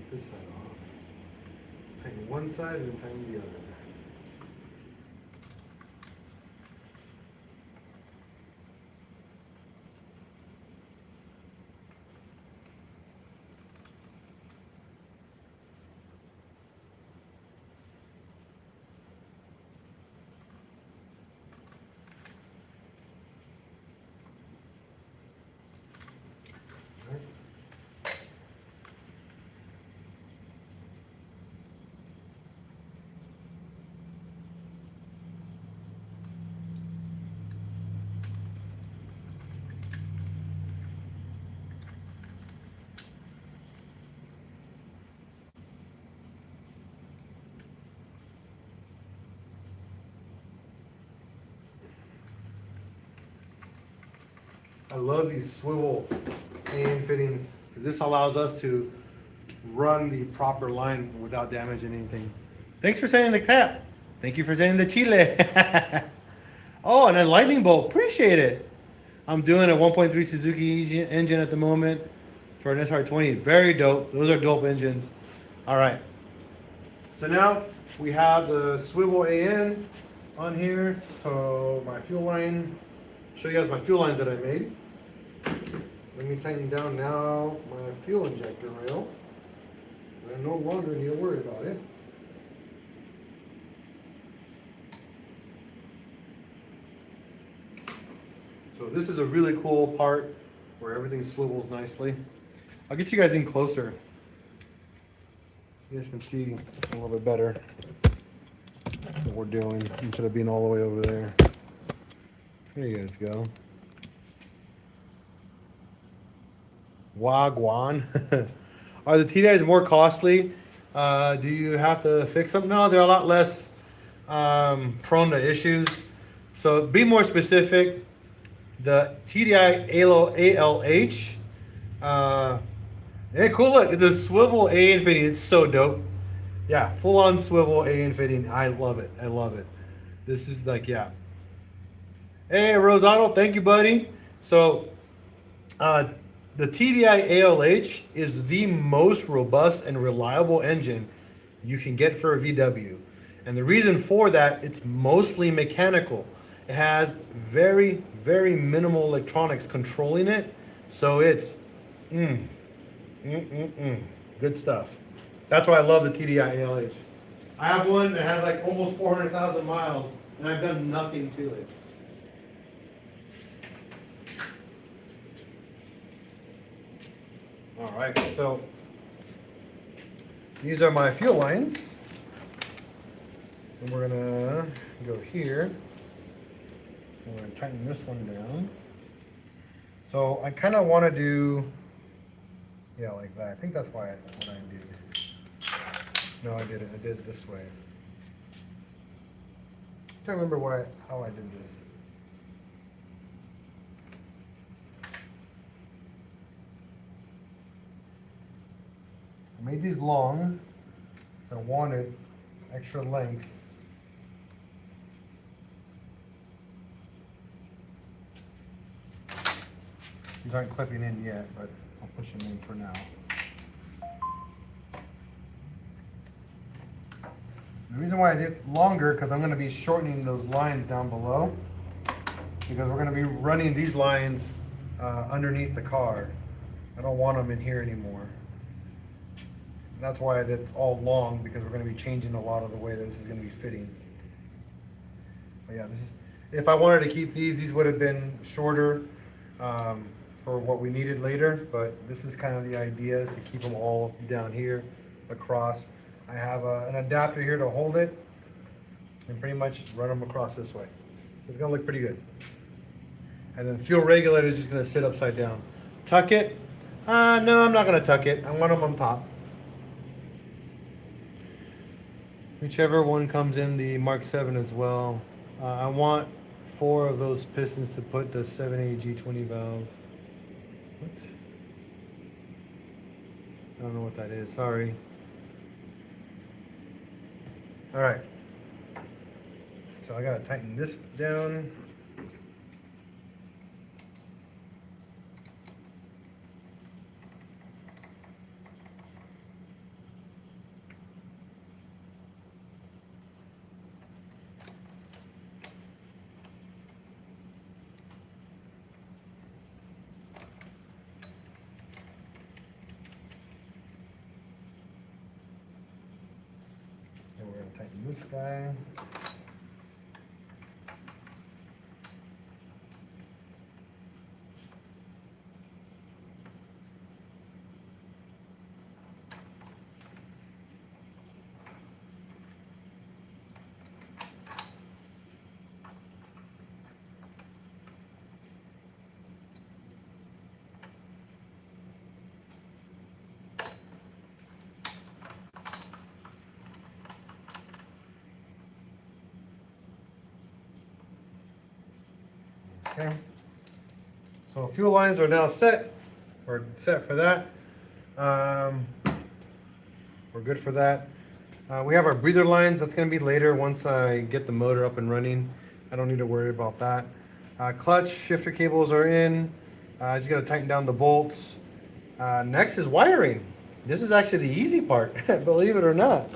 This side off. Tighten one side and then tighten the other. I love these swivel AN fittings because this allows us to run the proper line without damaging anything. Thanks for sending the cap. Thank you for sending the chile. Oh, and a lightning bolt. Appreciate it. I'm doing a 1.3 Suzuki engine at the moment for an SR20. Very dope. Those are dope engines. All right. So now we have the swivel AN on here. So my fuel line. Show you guys my fuel lines that I made. Let me tighten down now my fuel injector rail. I no longer need to worry about it. So this is a really cool part where everything swivels nicely. I'll get you guys in closer. You guys can see a little bit better what we're doing instead of being all the way over there. There you guys go. Wagwan. Are the TDIs more costly? Do you have to fix them? No, they're a lot less prone to issues. So be more specific. The TDI ALH. Hey, cool look. It's a swivel A fitting. It's so dope. Yeah, full on swivel A fitting. I love it. I love it. This is like, yeah. Hey, Rosado, thank you, buddy. So, the TDI ALH is the most robust and reliable engine you can get for a VW. And the reason for that, it's mostly mechanical. It has very, very minimal electronics controlling it. So it's good stuff. That's why I love the TDI ALH. I have one that has like almost 400,000 miles and I've done nothing to it. All right, so these are my fuel lines. And we're gonna go here. We're gonna tighten this one down. So I kind of want to do, yeah, like that. I think that's why what I did. No, I didn't. I did it this way. I can't remember how I did this. I made these long, so I wanted extra length. These aren't clipping in yet, but I'll push them in for now. The reason why I did longer, because I'm going to be shortening those lines down below, because we're going to be running these lines underneath the car. I don't want them in here anymore. And that's why it's all long, because we're going to be changing a lot of the way that this is going to be fitting. But yeah, this is, if I wanted to keep these would have been shorter for what we needed later, but this is kind of the idea, is to keep them all down here across. I have an adapter here to hold it and pretty much run them across this way. So it's going to look pretty good. And then fuel regulator is just going to sit upside down. Tuck it? No, I'm not going to tuck it. I want them on top. Whichever one comes in the Mark 7 as well. I want 4 of those pistons to put the 7A G20 valve. What? I don't know what that is. Sorry. All right. So I gotta tighten this down. Tighten this guy. Okay. So fuel lines are now set. We're set for that. We're good for that. We have our breather lines. That's going to be later once I get the motor up and running. I don't need to worry about that. Clutch shifter cables are in. I just got to tighten down the bolts. Next is wiring. This is actually the easy part, believe it or not.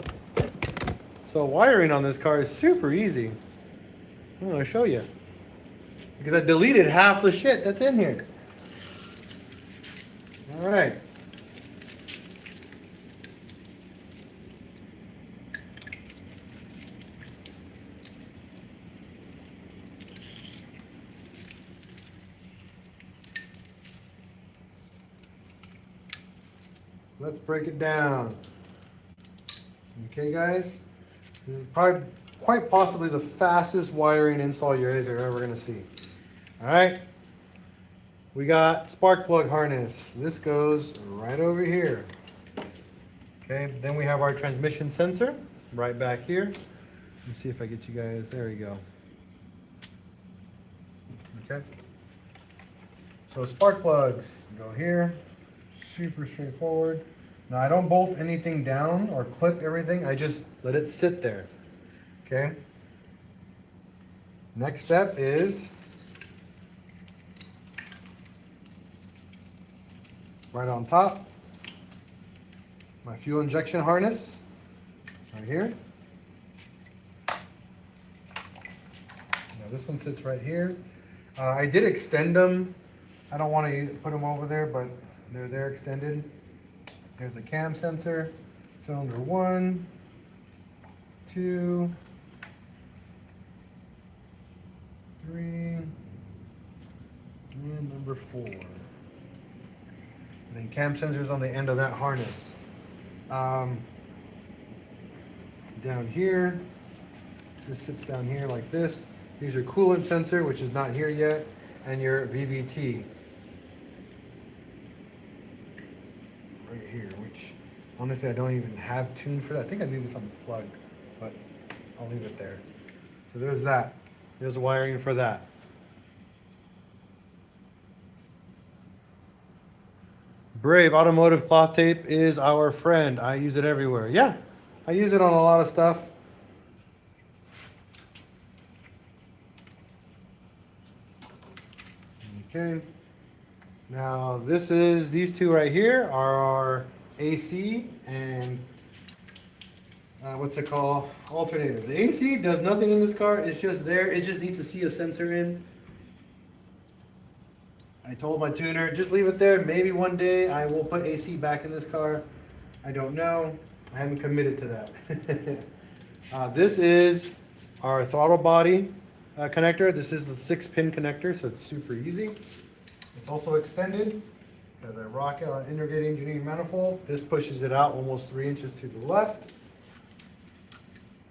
So wiring on this car is super easy. I'm going to show you. Because I deleted half the shit that's in here. All right. let's break it down. Okay, guys, this is probably quite possibly the fastest wiring install you guys are ever gonna see. All right, we got spark plug harness. This goes right over here. Okay, then we have our transmission sensor right back here. Let me see if I get you guys, there we go. Okay, so spark plugs go here, super straightforward. Now I don't bolt anything down or clip everything, I just let it sit there, okay? Next step is right on top, my fuel injection harness, right here. Now this one sits right here. I did extend them. I don't want to put them over there, but they're there extended. There's a cam sensor, cylinder 1, 2, 3, and number 4. And then cam sensors on the end of that harness. Down here, this sits down here like this. Here's your coolant sensor, which is not here yet, and your VVT. Right here, which honestly I don't even have tuned for that. I think I need this unplugged, but I'll leave it there. So there's that. There's wiring for that. Brave Automotive cloth tape is our friend. I use it everywhere. Yeah, I use it on a lot of stuff. Okay. Now these two right here are our AC and what's it called? Alternator. The AC does nothing in this car. It's just there. It just needs to see a sensor in. I told my tuner, just leave it there. Maybe one day I will put AC back in this car. I don't know. I haven't committed to that. This is our throttle body connector. This is the 6-pin connector, so it's super easy. It's also extended as I rock it on integrated engineering manifold. This pushes it out almost 3 inches to the left.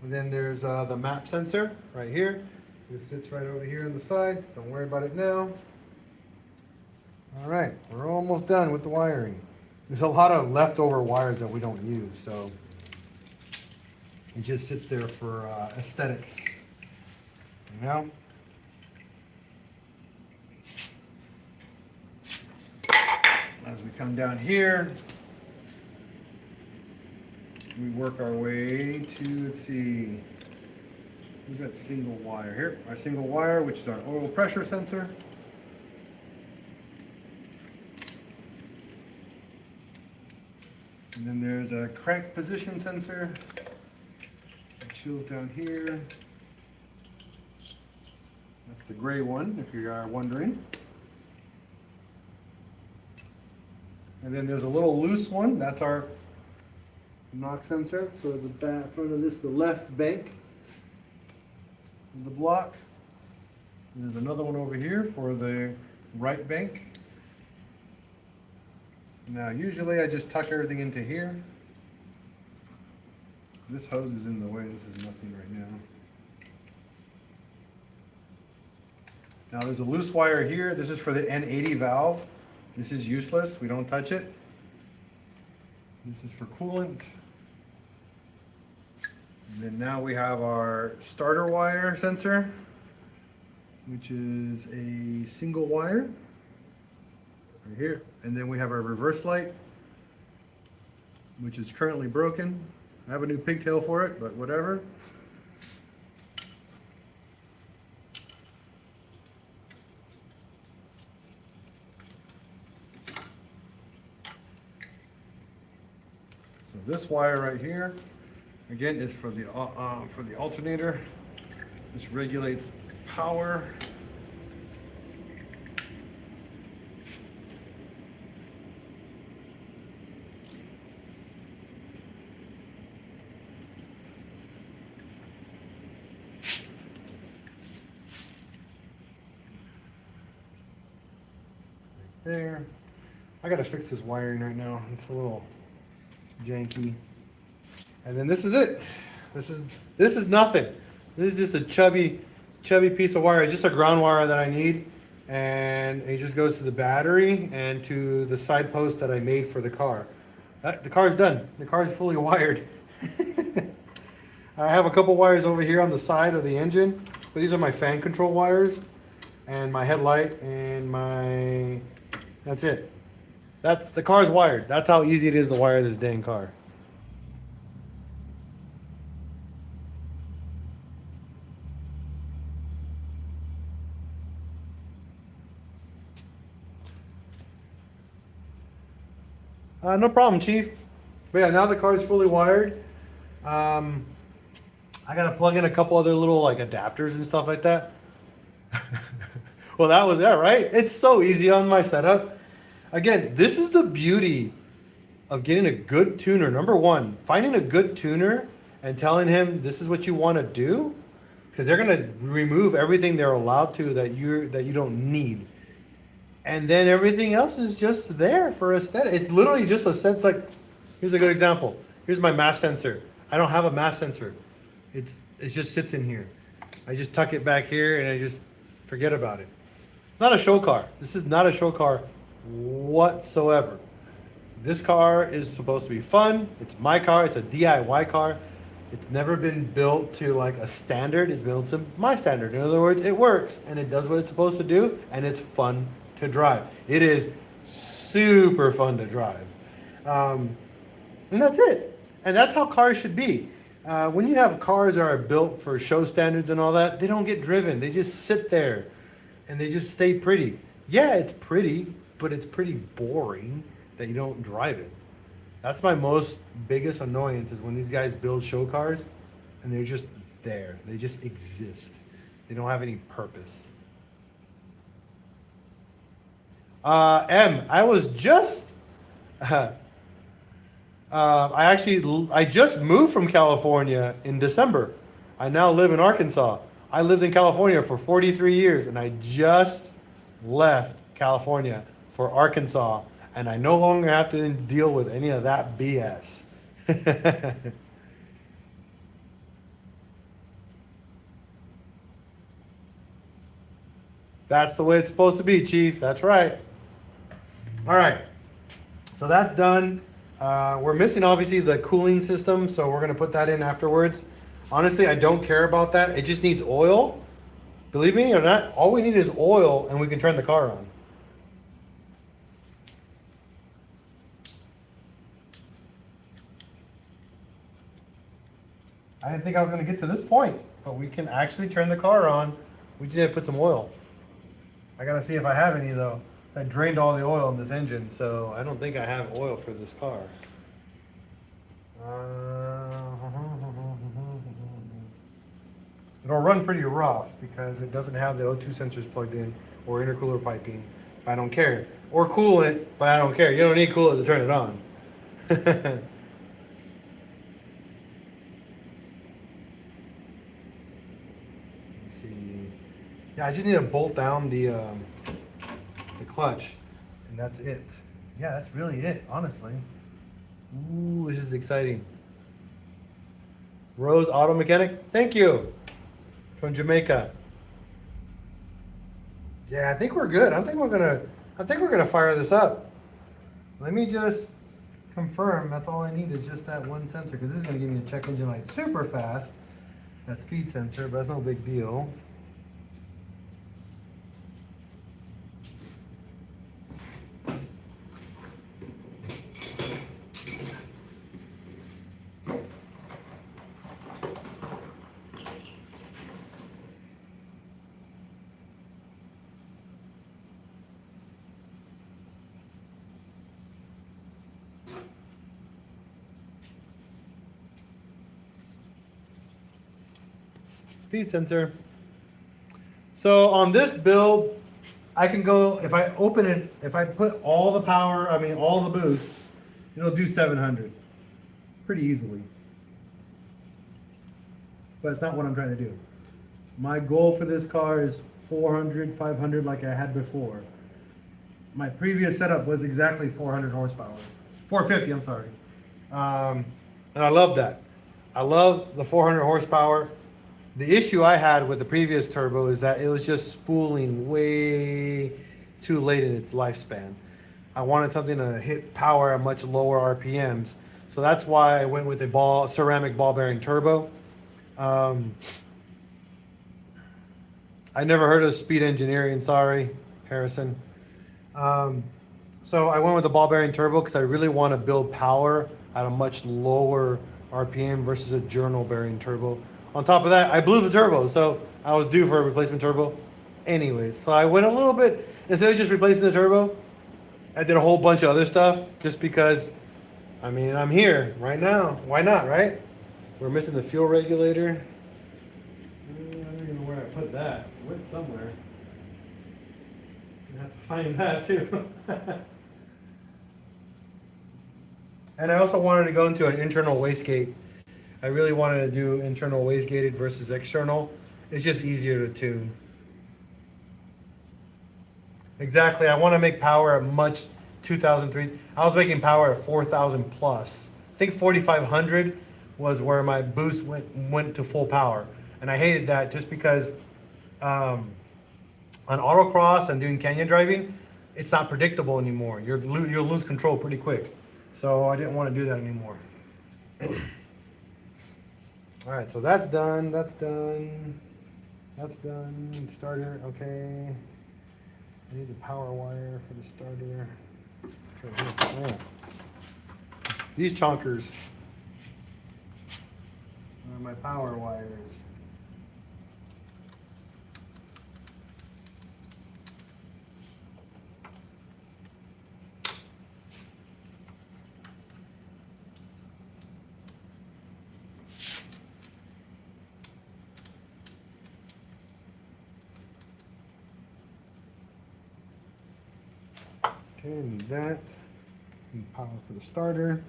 And then there's the map sensor right here. This sits right over here on the side. Don't worry about it now. All right, we're almost done with the wiring. There's a lot of leftover wires that we don't use, so it just sits there for aesthetics. You know? As we come down here, we work our way to, let's see, we've got single wire here. Our single wire, which is our oil pressure sensor. And then there's a crank position sensor. It chills down here. That's the gray one, if you are wondering. And then there's a little loose one. That's our knock sensor for the front of this, the left bank of the block. And there's another one over here for the right bank. Now, usually I just tuck everything into here. This hose is in the way. This is nothing right now. Now, there's a loose wire here. This is for the N80 valve. This is useless. We don't touch it. This is for coolant. And then now we have our starter wire sensor, which is a single wire. Right here. And then we have our reverse light, which is currently broken. I have a new pigtail for it, but whatever. So this wire right here, again, is for the alternator. This regulates power. There. I gotta fix this wiring right now. It's a little janky. And then this is it. This is nothing. This is just a chubby piece of wire. It's just a ground wire that I need. And it just goes to the battery and to the side post that I made for the car. The car's done. The car is fully wired. I have a couple wires over here on the side of the engine, but these are my fan control wires and my headlight and that's it. The car's wired. That's how easy it is to wire this dang car. No problem, Chief. But yeah, now the car is fully wired. I gotta plug in a couple other little like adapters and stuff like that. Well, that was that, right? It's so easy on my setup. Again, this is the beauty of getting a good tuner. Number one, finding a good tuner and telling him this is what you want to do, because they're gonna remove everything they're allowed to that you don't need. And then everything else is just there for aesthetic. It's literally just a sense. Like, here's a good example. Here's my MAF sensor. I don't have a MAF sensor. It just sits in here. I just tuck it back here and I just forget about it. It's not a show car. This is not a show car whatsoever. This car is supposed to be fun. It's my car. It's a DIY car. It's never been built to like a standard. It's built to my standard. In other words, it works and it does what it's supposed to do, and it's fun to drive. It is super fun to drive. And that's it. And that's how cars should be. When you have cars that are built for show standards and all that, they don't get driven. They just sit there and they just stay pretty. Yeah, it's pretty, but it's pretty boring that you don't drive it. That's my biggest annoyance, is when these guys build show cars and they're just there. They just exist. They don't have any purpose. I was just, I just moved from California in December. I now live in Arkansas. I lived in California for 43 years and I just left California for Arkansas, and I no longer have to deal with any of that BS. That's the way it's supposed to be, Chief. That's right. All right, so that's done. We're missing obviously the cooling system, so we're gonna put that in afterwards. Honestly, I don't care about that. It just needs oil. Believe me or not, all we need is oil and we can turn the car on. I didn't think I was gonna get to this point, but we can actually turn the car on. We just need to put some oil. I gotta see if I have any though. I drained all the oil in this engine, so I don't think I have oil for this car. It'll run pretty rough because it doesn't have the O2 sensors plugged in or intercooler piping. I don't care. Or coolant, but I don't care. You don't need coolant to turn it on. Let's see. Yeah, I just need to bolt down the clutch, and that's it. Yeah, that's really it, honestly. Ooh, this is exciting. Rose Auto Mechanic, thank you. From Jamaica. Yeah, I think we're good. I think we're gonna fire this up. Let me just confirm. That's all I need is just that one sensor, because this is gonna give me a check engine light super fast. That speed sensor, but that's no big deal. Speed sensor. So on this build, I can go, if I open it, if I put all the power, all the boost, it'll do 700 pretty easily. But it's not what I'm trying to do. My goal for this car is 400, 500 like I had before. My previous setup was exactly 400 horsepower. 450, I'm sorry. And I love that. I love the 400 horsepower. The issue I had with the previous turbo is that it was just spooling way too late in its lifespan. I wanted something to hit power at much lower RPMs. So that's why I went with a ceramic ball bearing turbo. I never heard of speed engineering, sorry, Harrison. So I went with the ball bearing turbo because I really want to build power at a much lower RPM versus a journal bearing turbo. On top of that, I blew the turbo, so I was due for a replacement turbo anyways. So I went a little bit, instead of just replacing the turbo, I did a whole bunch of other stuff just because, I mean, I'm here right now. Why not, right? We're missing the fuel regulator. I don't even know where I put that. It went somewhere. I have to find that too. And I also wanted to go into an internal wastegate. I really wanted to do internal wastegated versus external. It's just easier to tune. Exactly, I want to make power at much 2003. I was making power at 4,000 plus. I think 4,500 was where my boost went to full power. And I hated that just because on autocross and doing canyon driving, it's not predictable anymore. You'll lose control pretty quick. So I didn't want to do that anymore. All right, so that's done. That's done. That's done. Starter, okay. I need the power wire for the starter. Okay, here. Oh. These chonkers are my power wires. Okay, need that. Need power for the starter.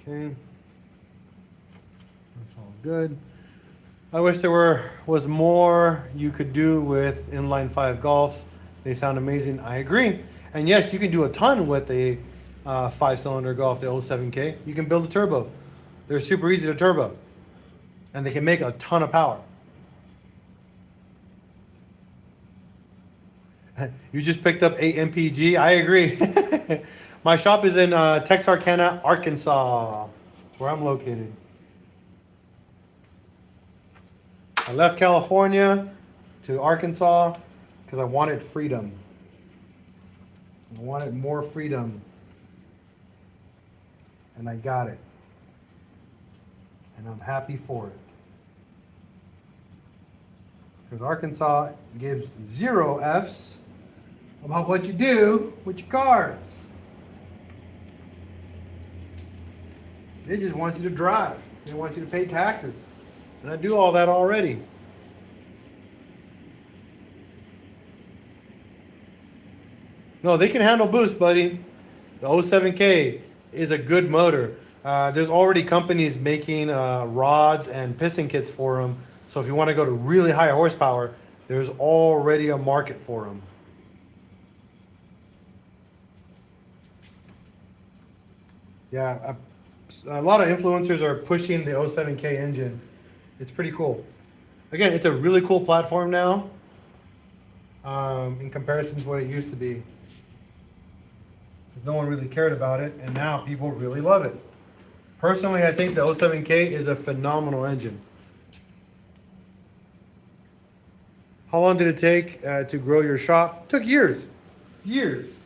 Okay. That's all good. I wish there was more you could do with inline 5 Golfs. They sound amazing. I agree. And yes, you can do a ton with a 5-cylinder Golf, the 07K. You can build a turbo. They're super easy to turbo. And they can make a ton of power. You just picked up 8 MPG. I agree. My shop is in Texarkana, Arkansas. That's where I'm located. I left California to Arkansas because I wanted freedom. I wanted more freedom. And I got it. And I'm happy for it. Because Arkansas gives 0 Fs about what you do with your cars. They just want you to drive. They want you to pay taxes. And I do all that already. No, they can handle boost, buddy. The 07K is a good motor. There's already companies making rods and piston kits for them. So if you want to go to really high horsepower, there's already a market for them. Yeah, a lot of influencers are pushing the 07K engine. It's pretty cool. Again, it's a really cool platform now in comparison to what it used to be. No one really cared about it, and now people really love it. Personally, I think the 07K is a phenomenal engine. How long did it take to grow your shop? It took years. Years.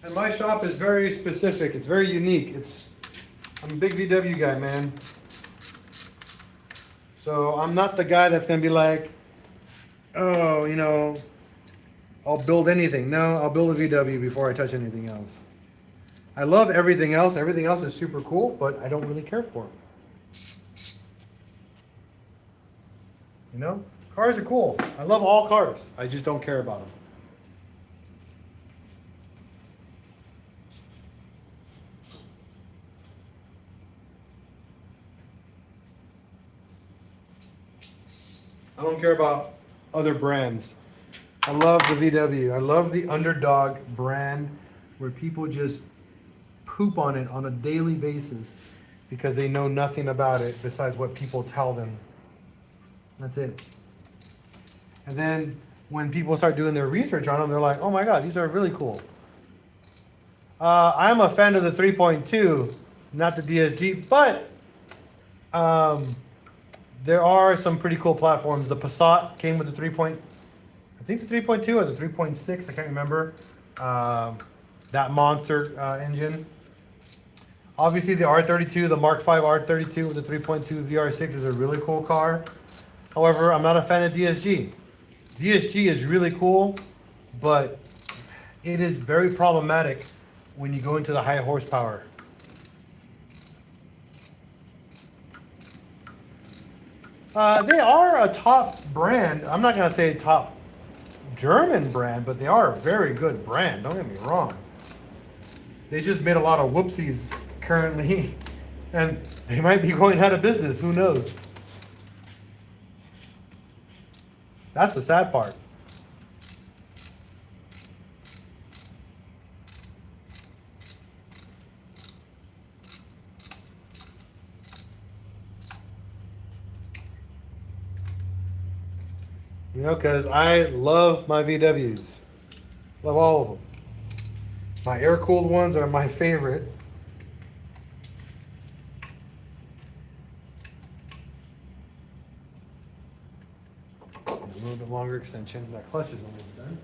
And my shop is very specific. It's very unique. I'm a big VW guy, man. So I'm not the guy that's going to be like, oh, you know, I'll build anything. No, I'll build a VW before I touch anything else. I love everything else. Everything else is super cool, but I don't really care for it. You know, cars are cool. I love all cars. I just don't care about them. I don't care about other brands. I love the VW. I love the Underdog brand where people just poop on it on a daily basis because they know nothing about it besides what people tell them. That's it. And then when people start doing their research on them, they're like, oh my God, these are really cool. I'm a fan of the 3.2, not the DSG, but there are some pretty cool platforms. The Passat came with the 3. I think the 3.2 or the 3.6, I can't remember. That monster engine. Obviously the R32, the Mark V R32 with the 3.2 VR6 is a really cool car. However, I'm not a fan of DSG. DSG is really cool, but it is very problematic when you go into the high horsepower. They are a top brand. I'm not gonna say top German brand, but they are a very good brand. Don't get me wrong. They just made a lot of whoopsies currently, and they might be going out of business. Who knows? That's the sad part. You know, because I love my VWs. Love all of them. My air-cooled ones are my favorite. A little bit longer extension. That clutch is almost done.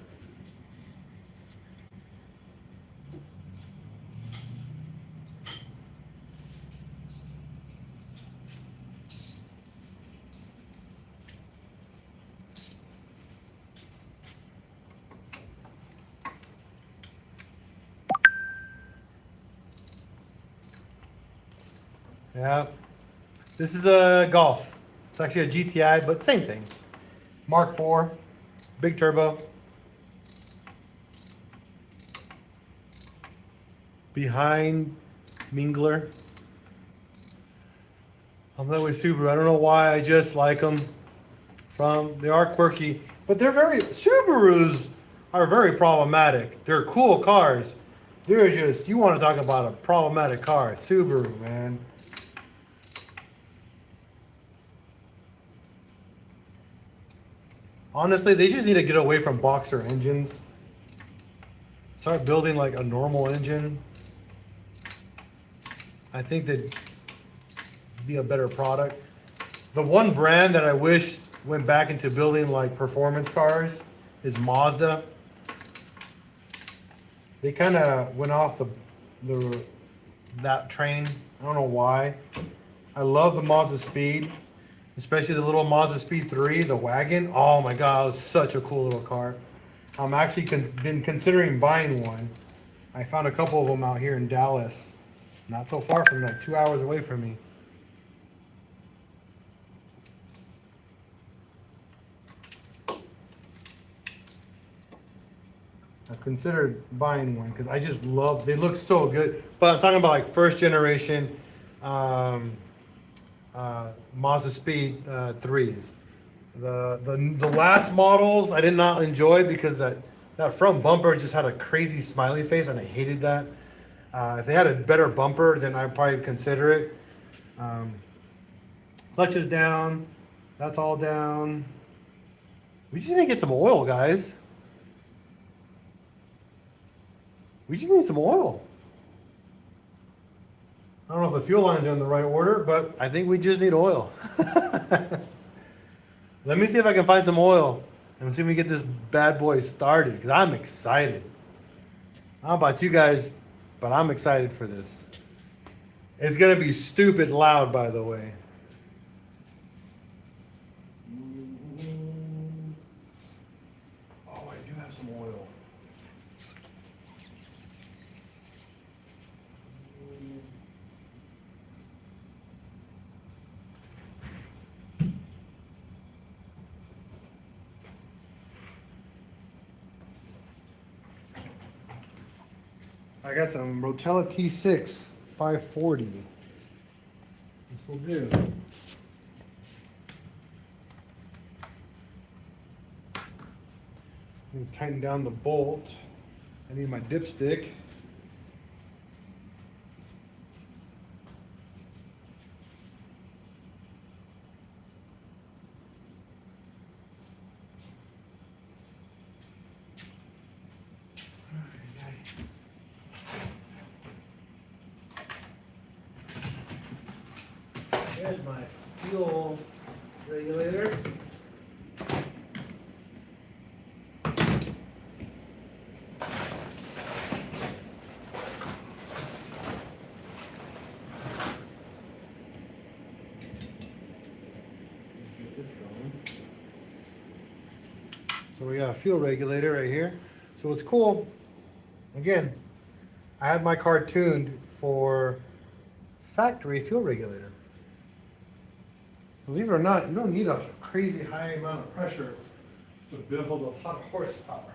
Yeah, this is a Golf. It's actually a GTI, but same thing. Mark IV, big turbo. Behind Mingler. I'm that way Subaru. I don't know why, I just like them. They are quirky, but Subarus are very problematic. They're cool cars. They're just, you want to talk about a problematic car, Subaru, man. Honestly, they just need to get away from boxer engines. Start building like a normal engine. I think that'd be a better product. The one brand that I wish went back into building like performance cars is Mazda. They kind of went off that train. I don't know why. I love the Mazda Speed. Especially the little Mazda Speed 3, the wagon. Oh my God, it was such a cool little car. I'm actually been considering buying one. I found a couple of them out here in Dallas. Not so far from me, like 2 hours away from me. I've considered buying one because I just love, they look so good. But I'm talking about like first generation Mazda Speed 3s. The last models I did not enjoy because that front bumper just had a crazy smiley face and I hated that. If they had a better bumper, then I'd probably consider it. Clutch is down. That's all down. We just need to get some oil, guys. We just need some oil. I don't know if the fuel lines are in the right order, but I think we just need oil. Let me see if I can find some oil and see if we get this bad boy started because I'm excited. I don't know about you guys, but I'm excited for this. It's going to be stupid loud, by the way. Oh, I do have some oil. I got some Rotella T6 540. This will do. Let me tighten down the bolt. I need my dipstick. There's my fuel regulator. Get this going. So we got a fuel regulator right here. So what's cool, again, I had my car tuned for factory fuel regulator. Believe it or not, you don't need a crazy high amount of pressure to build a lot of horsepower.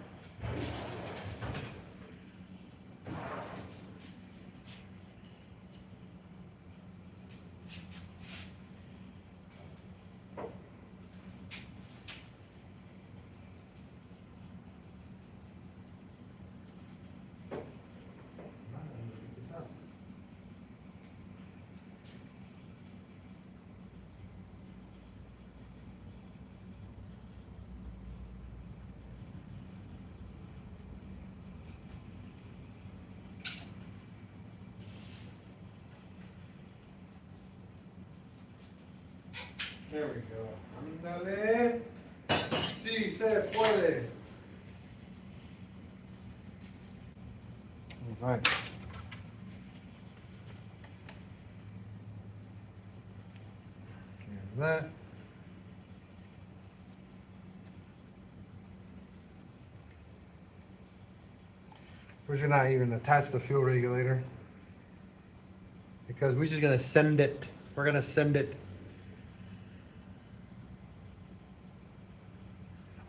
There we go. Ándale. Sí, se puede. All right. Here's that. We're just not even attach the fuel regulator because we're just gonna send it. We're gonna send it.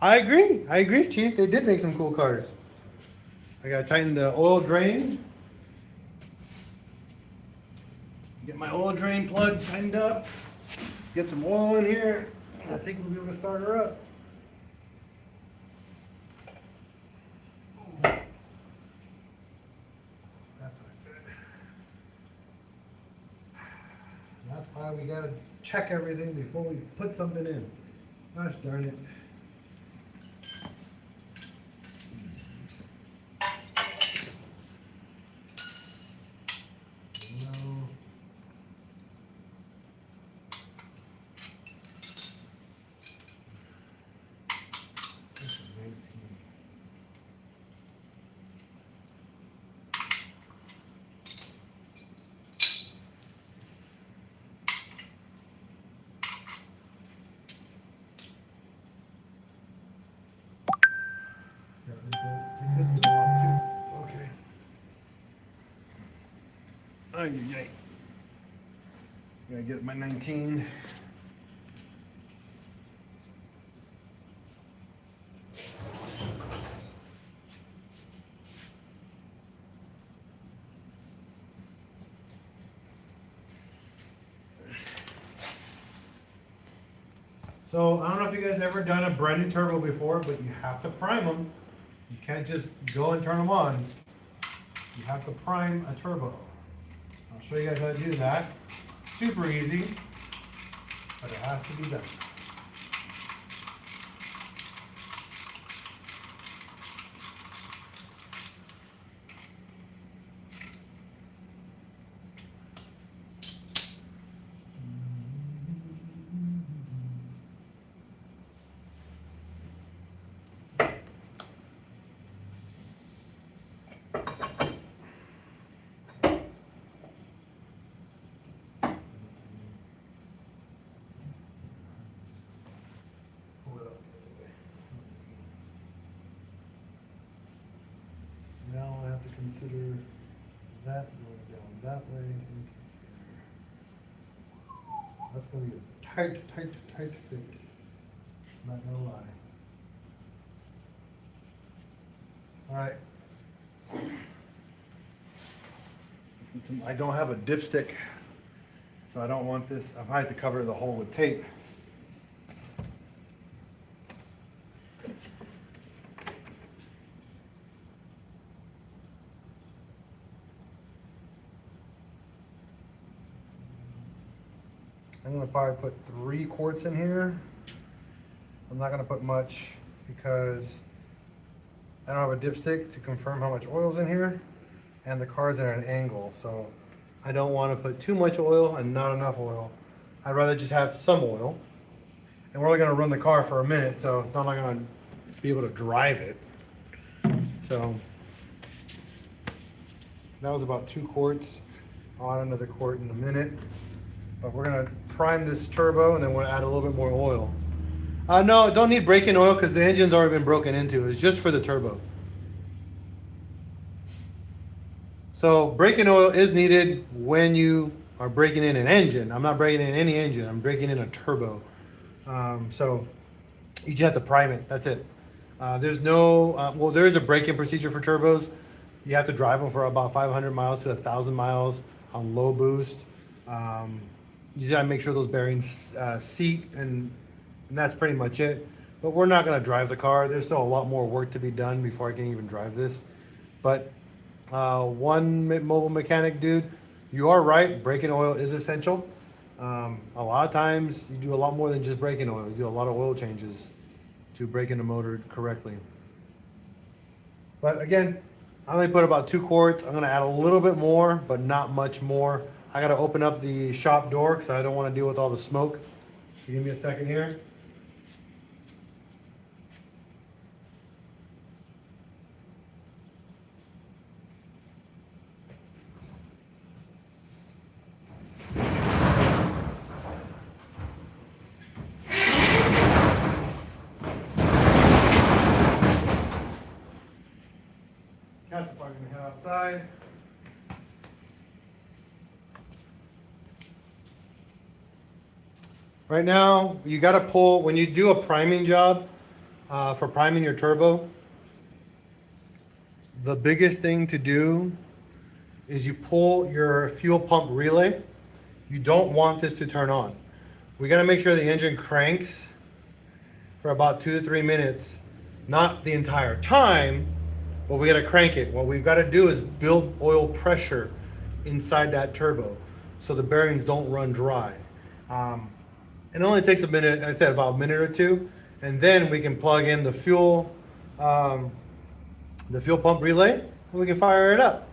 I agree, Chief. They did make some cool cars. I gotta tighten the oil drain. Get my oil drain plug tightened up. Get some oil in here. I think we'll be able to start her up. Ooh. That's not good. That's why we gotta check everything before we put something in. Gosh darn it. Okay. Ay, ay, ay. Gotta get my 19. So I don't know if you guys ever done a brand new turbo before, but you have to prime them. You can't just go and turn them on. You have to prime a turbo. I'll show you guys how to do that. Super easy, but it has to be done. Now I have to consider that going down that way into there. That's going to be a tight fit. Not going to lie. All right. I don't have a dipstick, so I don't want this. I might have to cover the hole with tape. I'm gonna probably put 3 quarts in here. I'm not gonna put much because I don't have a dipstick to confirm how much oil's in here, and the car's at an angle, so I don't want to put too much oil and not enough oil. I'd rather just have some oil. And we're only gonna run the car for a minute, so I'm not gonna be able to drive it. So that was about 2 quarts. I'll add another quart in a minute. But we're gonna prime this turbo and then we'll add a little bit more oil. No, don't need braking oil because the engine's already been broken into. It's just for the turbo. So braking oil is needed when you are breaking in an engine. I'm not breaking in any engine, I'm breaking in a turbo. So you just have to prime it, that's it. There's no, well, there is a braking procedure for turbos. You have to drive them for about 500 miles to 1,000 miles on low boost. You just gotta make sure those bearings seat, and that's pretty much it. But we're not gonna drive the car. There's still a lot more work to be done before I can even drive this. But one mobile mechanic dude, you are right, braking oil is essential. A lot of times you do a lot more than just braking oil. You do a lot of oil changes to brake in the motor correctly. But again, I only put about 2 quarts. I'm gonna add a little bit more, but not much more. I gotta open up the shop door because I don't want to deal with all the smoke. So give me a second here. Cats are probably gonna head outside. Right now, you got to pull, when you do a priming job, for priming your turbo, the biggest thing to do is you pull your fuel pump relay. You don't want this to turn on. We got to make sure the engine cranks for about 2 to 3 minutes, not the entire time, but we got to crank it. What we've got to do is build oil pressure inside that turbo so the bearings don't run dry. It only takes a minute, I said about a minute or two, and then we can plug in the fuel pump relay, and we can fire it up.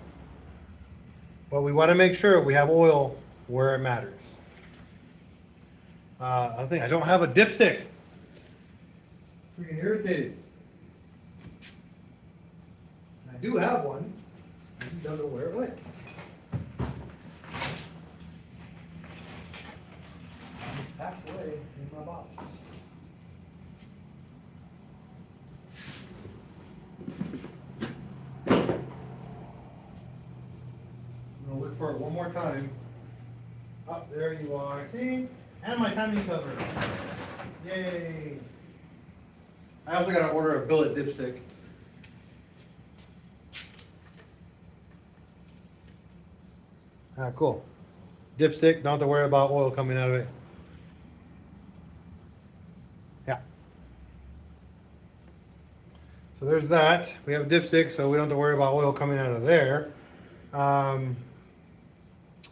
But we want to make sure we have oil where it matters. I think I don't have a dipstick. Freaking irritated. I do have one. I just don't know where it went. Halfway in my box. I'm gonna look for it one more time. Oh, there you are. See? And my timing cover. Yay! I also gotta order a billet dipstick. Ah, cool. Dipstick, don't have to worry about oil coming out of it. Yeah. So there's that. We have a dipstick, so we don't have to worry about oil coming out of there.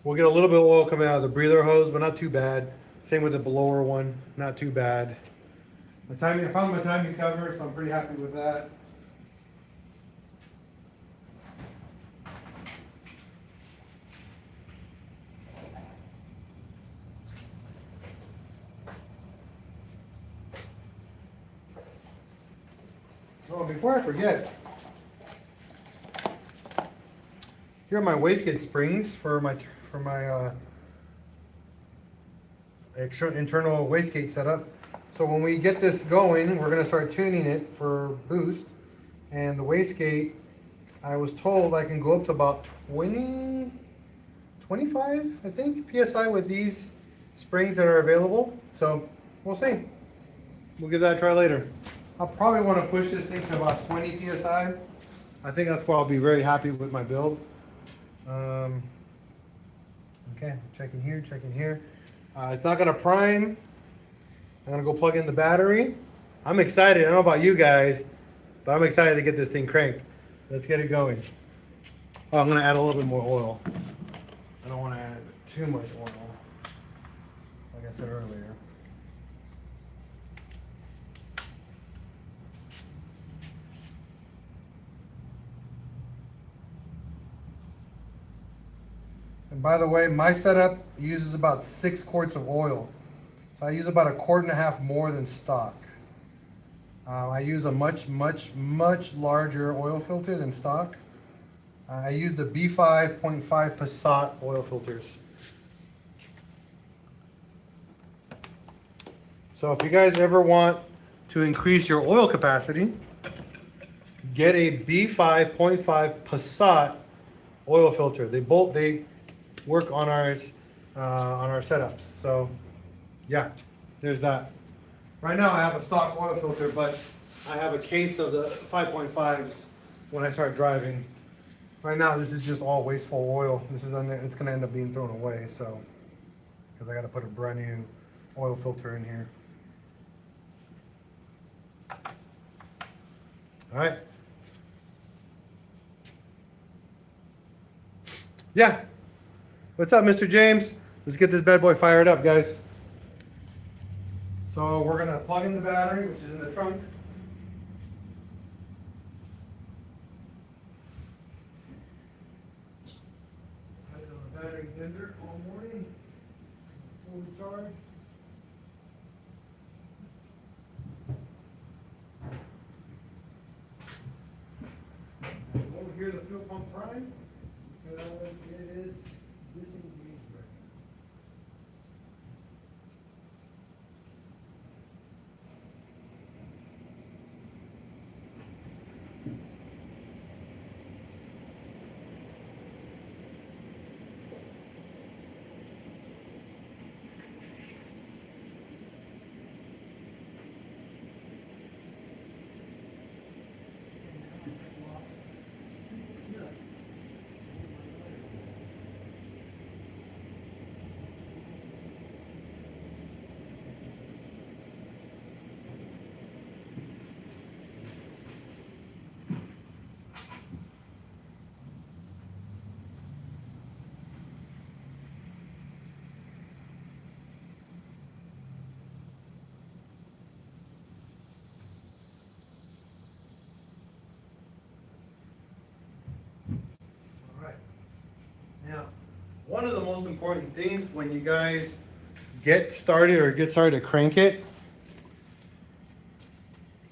We'll get a little bit of oil coming out of the breather hose, but not too bad. Same with the blower one, not too bad. I found my timing cover, so I'm pretty happy with that. Oh, before I forget, here are my wastegate springs for my internal wastegate setup. So when we get this going, we're going to start tuning it for boost. And the wastegate, I was told I can go up to about 20, 25, I think, PSI with these springs that are available. So we'll see. We'll give that a try later. I'll probably want to push this thing to about 20 PSI. I think that's where I'll be very happy with my build. Okay, checking here, checking here. It's not gonna prime. I'm gonna go plug in the battery. I'm excited. I don't know about you guys, but I'm excited to get this thing cranked. Let's get it going. Oh, I'm gonna add a little bit more oil. I don't want to add too much oil, like I said earlier. And by the way, my setup uses about 6 quarts of oil. So I use about 1.5 quarts more than stock. I use a much larger oil filter than stock. I use the B5.5 Passat oil filters. So if you guys ever want to increase your oil capacity, get a B5.5 Passat oil filter. They work on our setups. So yeah, there's that. Right now I have a stock oil filter, but I have a case of the 5.5s when I start driving. Right now this is just all wasteful oil. It's gonna end up being thrown away, so because I got to put a brand new oil filter in here. All right. Yeah. What's up, Mr. James? Let's get this bad boy fired up, guys. So we're gonna plug in the battery, which is in the trunk. I had it on the battery tender all morning, fully charged. You won't hear the fuel pump prime because it is disengaged right now. Now, one of the most important things when you guys get started to crank it,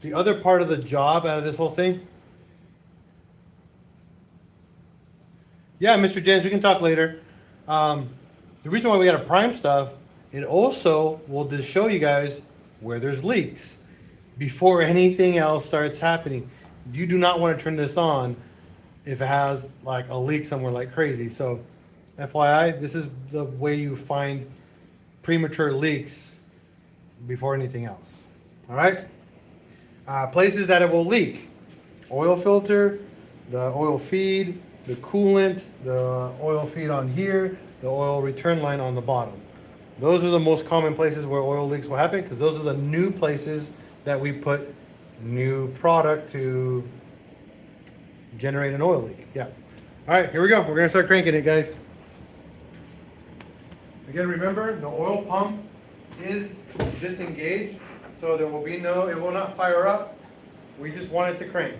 the other part of the job out of this whole thing. Yeah, Mr. James, we can talk later. The reason why we got to prime stuff, it also will just show you guys where there's leaks before anything else starts happening. You do not want to turn this on if it has like a leak somewhere like crazy. So FYI, this is the way you find premature leaks before anything else. All right. Places that it will leak: oil filter, the oil feed, the coolant, the oil feed on here, the oil return line on the bottom. Those are the most common places where oil leaks will happen, because those are the new places that we put new product to generate an oil leak. Yeah. All right, here we go. We're gonna start cranking it, guys. Again, remember, the oil pump is disengaged, so there will be it will not fire up. We just want it to crank.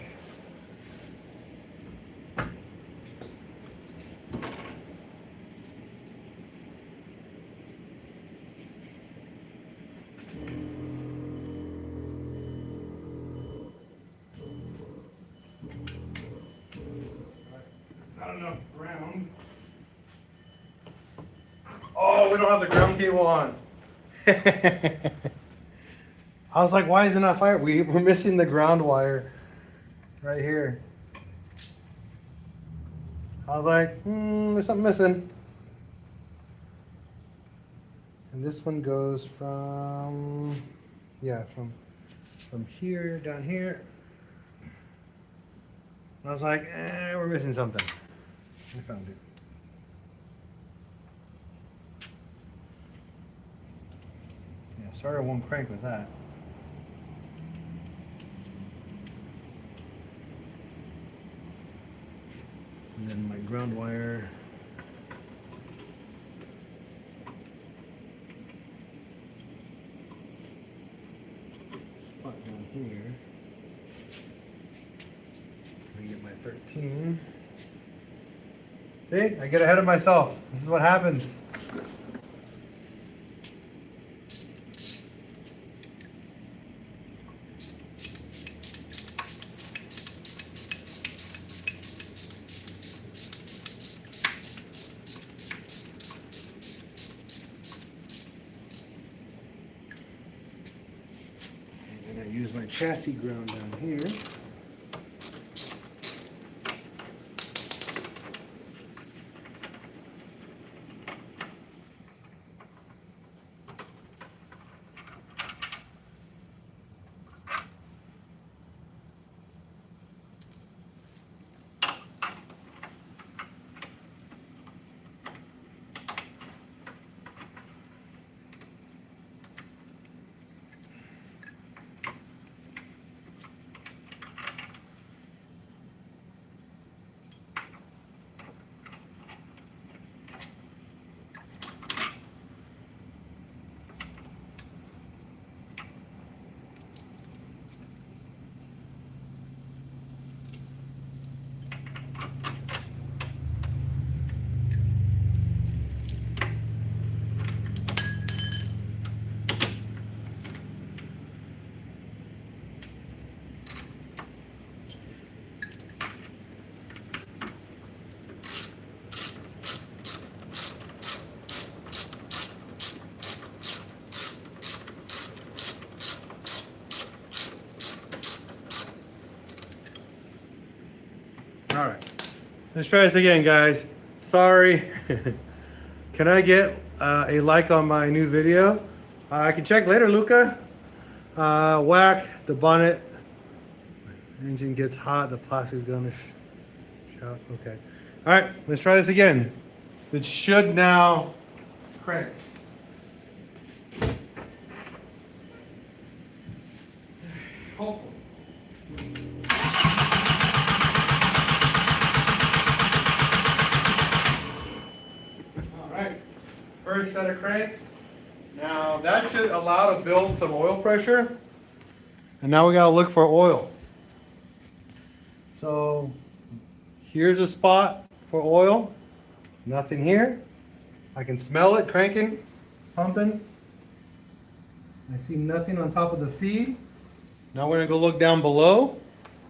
Not enough ground. Oh, we don't have the ground cable on. I was like, why is it not fire? We're missing the ground wire right here. I was like, there's something missing. And this one goes from here down here. And I was like, we're missing something. I found it. Sorry, I won't crank with that. And then my ground wire. Spot down here. Let me get my 13. See, I get ahead of myself. This is what happens. And I use my chassis ground down here. All right, let's try this again, guys. Sorry. Can I get a like on my new video? I can check later, Luca. Whack the bonnet. Engine gets hot. The plastic's gonna shout. Okay. All right, let's try this again. It should now crank. Hopefully. First set of cranks. Now that should allow to build some oil pressure. And now we gotta look for oil. So here's a spot for oil. Nothing here. I can smell it cranking, pumping. I see nothing on top of the feed. Now we're gonna go look down below.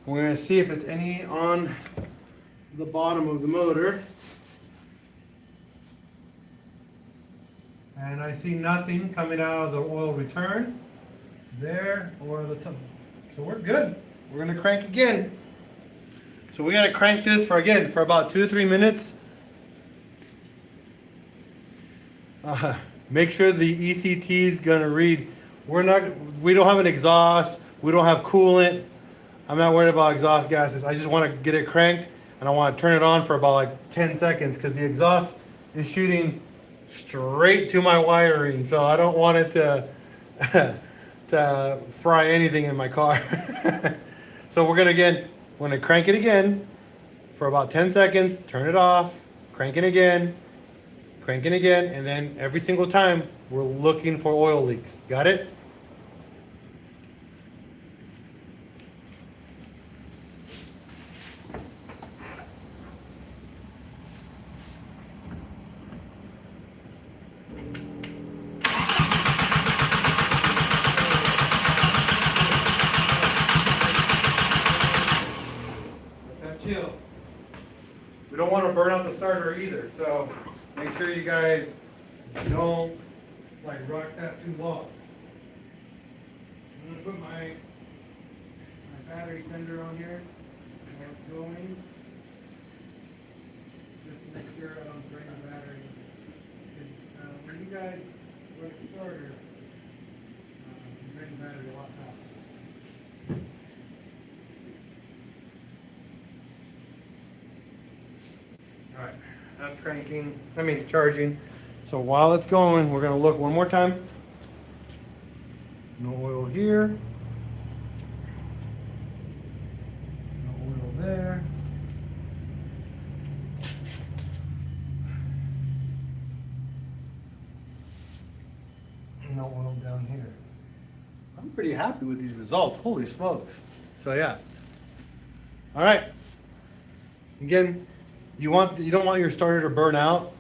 We're gonna see if it's any on the bottom of the motor. And I see nothing coming out of the oil return there or the top. So we're good. We're gonna crank again. So we gotta crank this for about 2 to 3 minutes. Make sure the ECT is gonna read. We don't have an exhaust. We don't have coolant. I'm not worried about exhaust gases. I just want to get it cranked, and I want to turn it on for about like 10 seconds because the exhaust is shooting straight to my wiring, so I don't want it to fry anything in my car. So we're gonna crank it again for about 10 seconds, turn it off, crank it again, and then every single time we're looking for oil leaks. Got it? Chill. We don't want to burn out the starter either, so make sure you guys don't like rock that too long. I'm gonna put my battery tender on here while it's going, just to make sure I don't drain the battery. When you guys run the starter, you drain the battery a lot faster. All right, that's charging. So while it's going, we're gonna look one more time. No oil here. No oil there. No oil down here. I'm pretty happy with these results. Holy smokes. So yeah. All right. Again, you don't want your starter to burn out.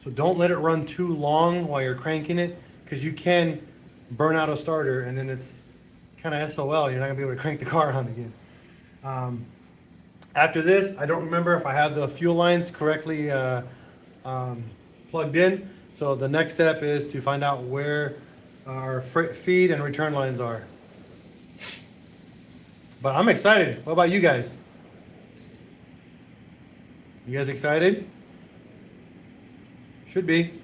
So don't let it run too long while you're cranking it, because you can burn out a starter and then it's kind of SOL. You're not gonna be able to crank the car on again. After this, I don't remember if I have the fuel lines correctly plugged in. So the next step is to find out where our feed and return lines are. But I'm excited. What about you guys? You guys excited? Should be.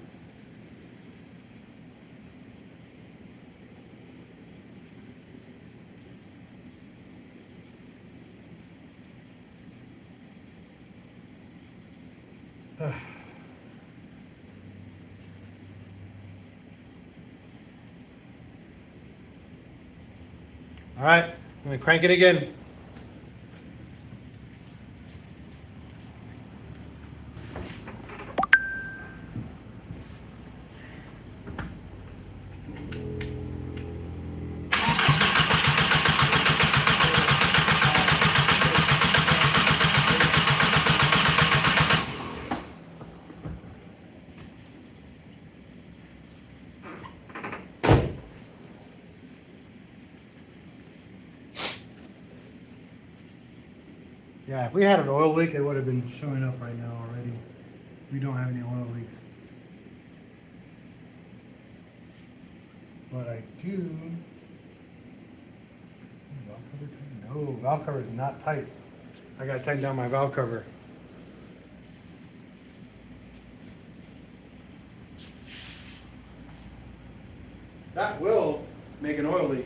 All right, I'm gonna crank it again. Yeah, if we had an oil leak, it would have been showing up right now already. We don't have any oil leaks. But I do. Valve cover tight? No, valve cover is not tight. I gotta tighten down my valve cover. That will make an oil leak.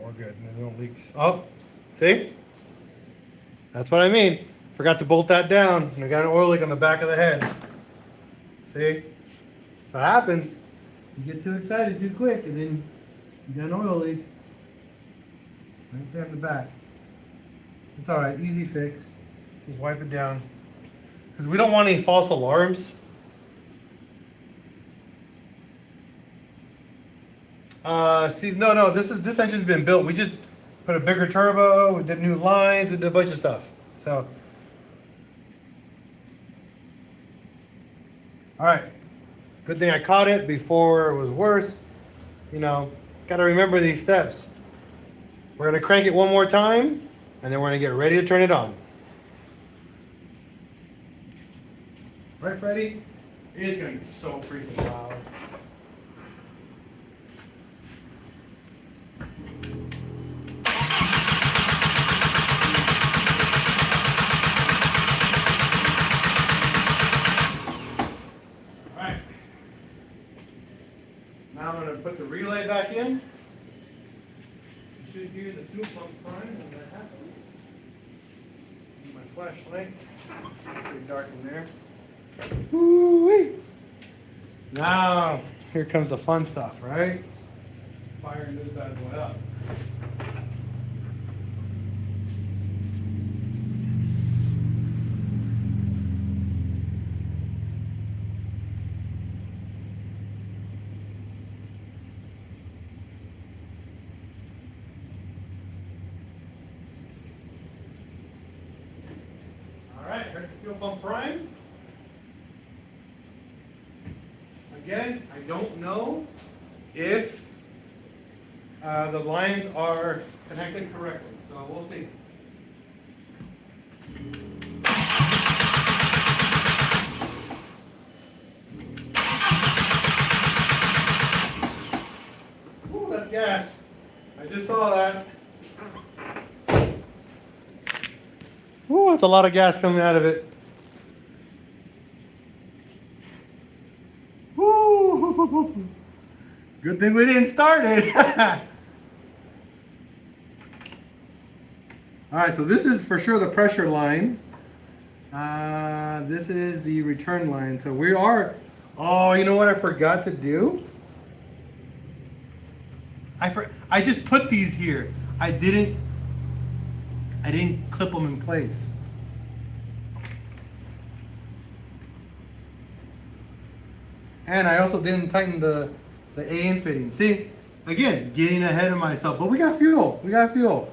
We're good. There's no leaks. Oh, see? That's what I mean. Forgot to bolt that down. And I got an oil leak on the back of the head. See? That's what happens. You get too excited too quick, and then you got an oil leak. Right there in the back. It's all right. Easy fix. Just wipe it down. Because we don't want any false alarms. No, this engine's been built. We just put a bigger turbo, we did new lines, we did a bunch of stuff. So, all right. Good thing I caught it before it was worse. You know, gotta remember these steps. We're gonna crank it one more time, and then we're gonna get ready to turn it on. Right, Freddie? It's gonna be so freaking loud. Now I'm going to put the relay back in. You should hear the fuel pump prime when that happens. Use my flashlight. It's pretty dark in there. Woo-wee. Now, here comes the fun stuff, right? Firing this bad boy up. Alright, here's the fuel pump prime. Again, I don't know if the lines are connected correctly, so we'll see. saw that. Ooh, that's a lot of gas coming out of it. Ooh. Good thing we didn't start it. All right, so this is for sure the pressure line. This is the return line. So we are, oh, you know what I forgot to do? I just put these here. I didn't clip them in place. And I also didn't tighten the AN fitting. See, again, getting ahead of myself. But we got fuel. We got fuel.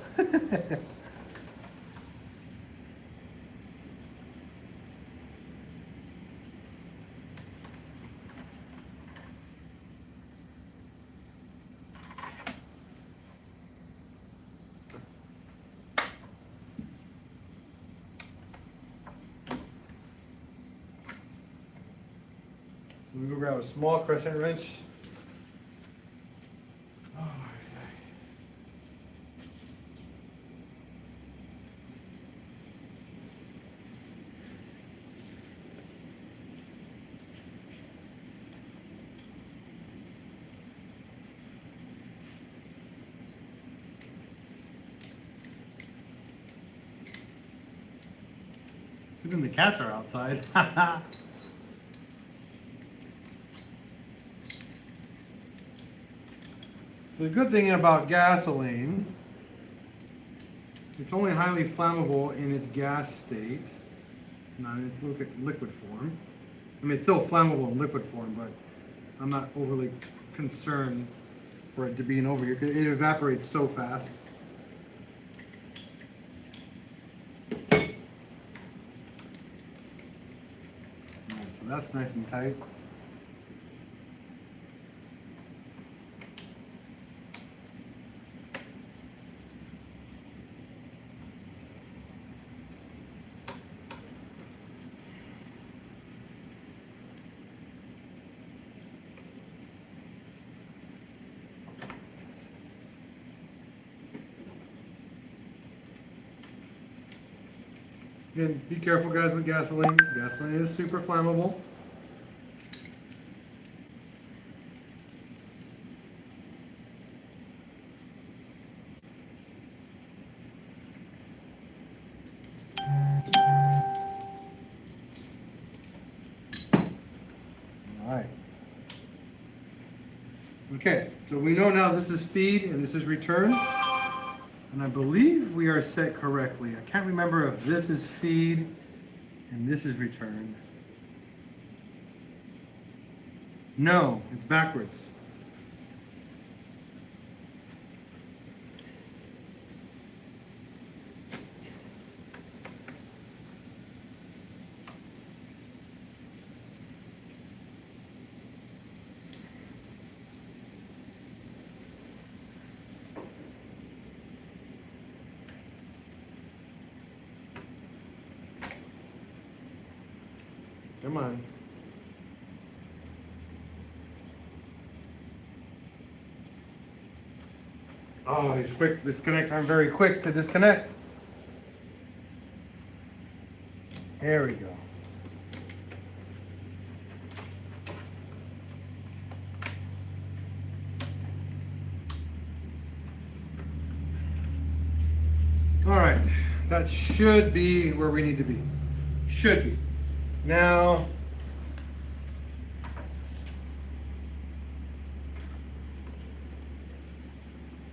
So we go grab a small crescent wrench. Oh, okay. Even the cats are outside. So the good thing about gasoline, it's only highly flammable in its gas state, not in its liquid form. I mean, it's still flammable in liquid form, but I'm not overly concerned for it to be an overheat because it evaporates so fast. All right, so that's nice and tight. Again, be careful guys with gasoline. Gasoline is super flammable. Alright. Okay, so we know now this is feed and this is return. And I believe we are set correctly. I can't remember if this is feed and this is return. No, it's backwards. Come on. Oh, these quick disconnects aren't very quick to disconnect. There we go. All right, that should be where we need to be. Should be. Now,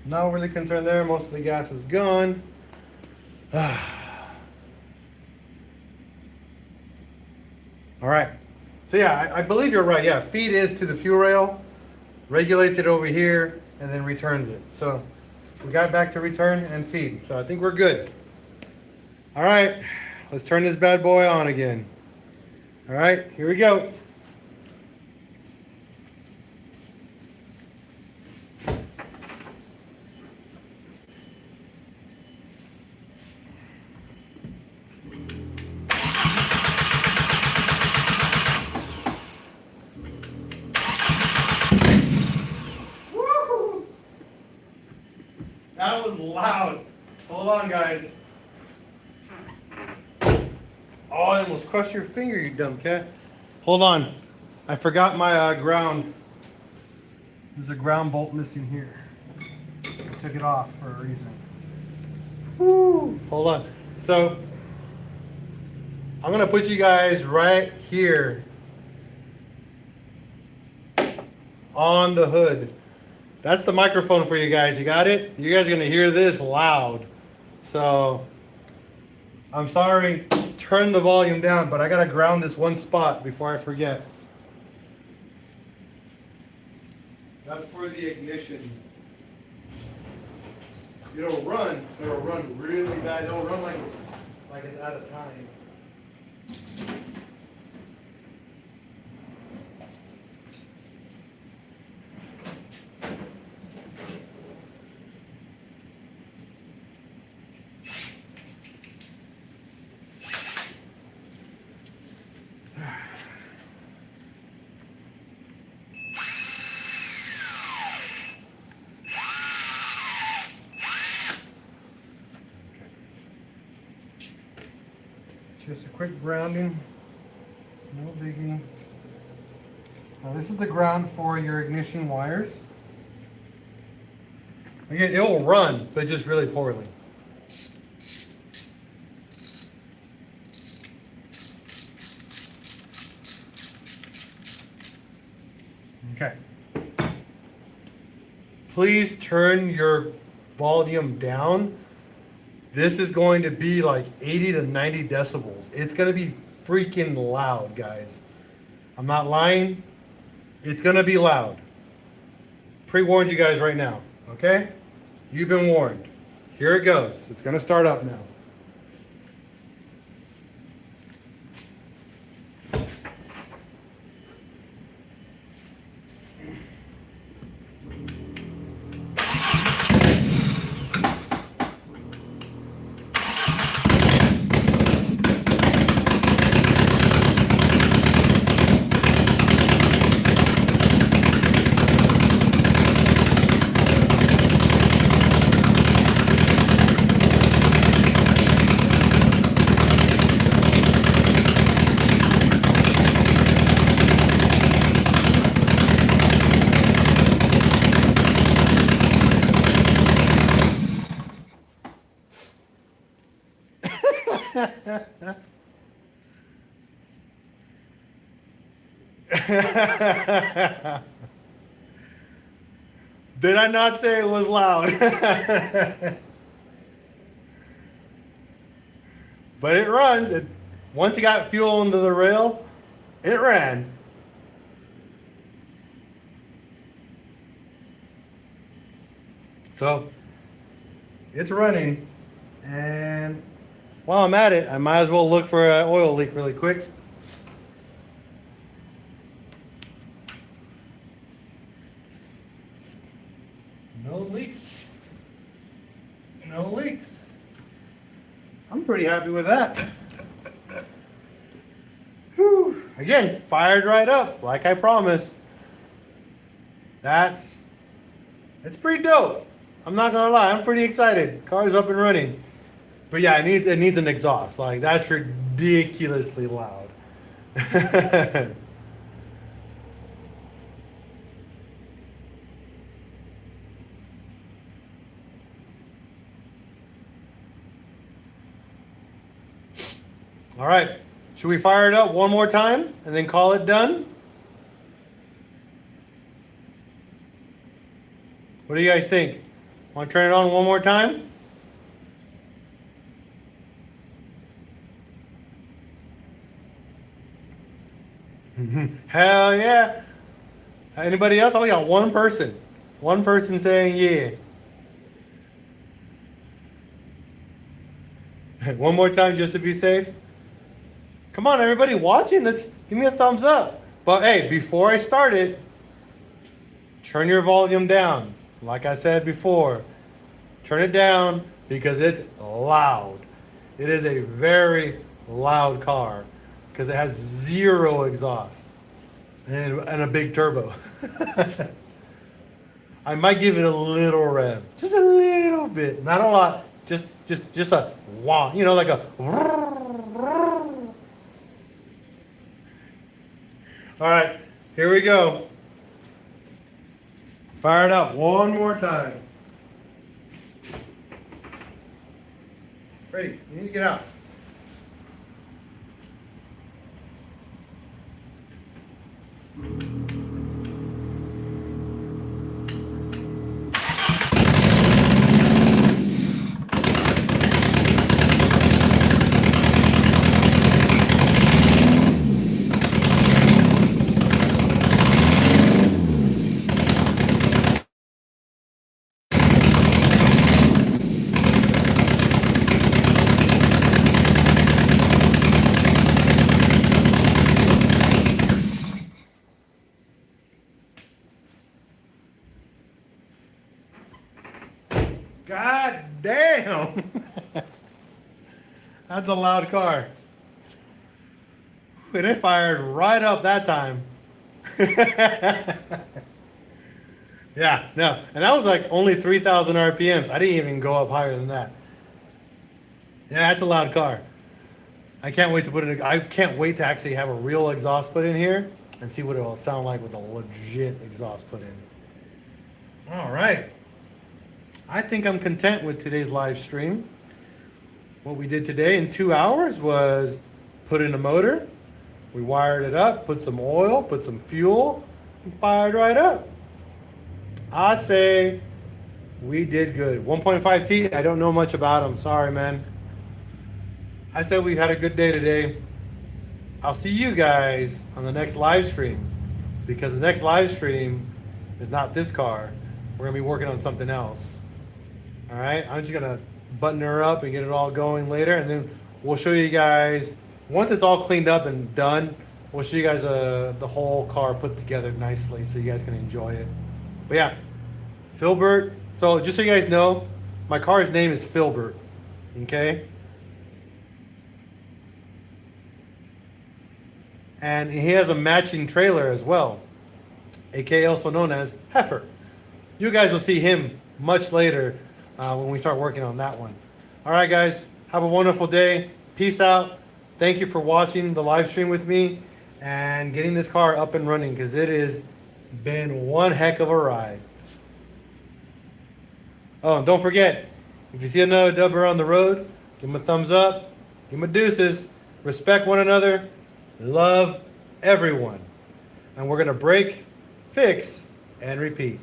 not really concerned there. Most of the gas is gone. All right. So yeah, I believe you're right. Yeah, feed is to the fuel rail, regulates it over here, and then returns it. So we got back to return and feed. So I think we're good. All right, let's turn this bad boy on again. All right, here we go. loud. Hold on, guys. Oh, I almost crushed your finger, you dumb cat. Hold on. I forgot my ground. There's a ground bolt missing here. I took it off for a reason. Woo. Hold on. So, I'm going to put you guys right here on the hood. That's the microphone for you guys. You got it? You guys are going to hear this loud. So, I'm sorry. Turn the volume down, but I got to ground this one spot before I forget. That's for the ignition. It'll run really bad. It'll run like it's out of time. Just a quick grounding, no biggie. Now this is the ground for your ignition wires. Again, it'll run, but just really poorly. Okay. Please turn your volume down. This is going to be like 80 to 90 decibels. It's going to be freaking loud, guys. I'm not lying. It's going to be loud. Pre-warned you guys right now, okay? You've been warned. Here it goes. It's going to start up now. Did I not say it was loud? But it runs. Once you got fuel into the rail, it ran. So it's running, and while I'm at it, I might as well look for an oil leak really quick. No leaks. No leaks. I'm pretty happy with that. Whew. Again, fired right up, like I promised. It's pretty dope. I'm not gonna lie, I'm pretty excited. Car's up and running. But yeah, it needs an exhaust. Like, that's ridiculously loud. All right, should we fire it up one more time and then call it done? What do you guys think? Want to turn it on one more time? Hell yeah. Anybody else? I only got one person. One person saying yeah. One more time just to be safe. Come on, everybody watching, let's give me a thumbs up. But hey, before I start it, turn your volume down. Like I said before, turn it down because it's loud. It is a very loud car because it has zero exhaust and a big turbo. I might give it a little rev, just a little bit, not a lot, just a wah, you know, like a. All right, here we go. Fire it up one more time. Ready? You need to get out. God damn! That's a loud car. And it fired right up that time. Yeah, no. And that was like only 3,000 RPMs. I didn't even go up higher than that. Yeah, that's a loud car. I can't wait to put in. I can't wait to actually have a real exhaust put in here and see what it will sound like with a legit exhaust put in. All right. I think I'm content with today's live stream. What we did today in 2 hours was put in a motor, we wired it up, put some oil, put some fuel, and fired right up. I say we did good. 1.5T, I don't know much about them. Sorry, man. I said we had a good day today. I'll see you guys on the next live stream, because the next live stream is not this car. We're gonna be working on something else. All right, I'm just gonna button her up and get it all going later, and then we'll show you guys, once it's all cleaned up and done, we'll show you guys the whole car put together nicely so you guys can enjoy it. But yeah, Filbert. So just so you guys know, my car's name is Filbert, okay? And he has a matching trailer as well, aka also known as Heifer. You guys will see him much later when we start working on that one. All right, guys, have a wonderful day. Peace out. Thank you for watching the live stream with me and getting this car up and running, because it has been one heck of a ride. Oh, and don't forget, if you see another dubber on the road, give him a thumbs up, give him a deuces, respect one another, love everyone. And we're going to break, fix, and repeat.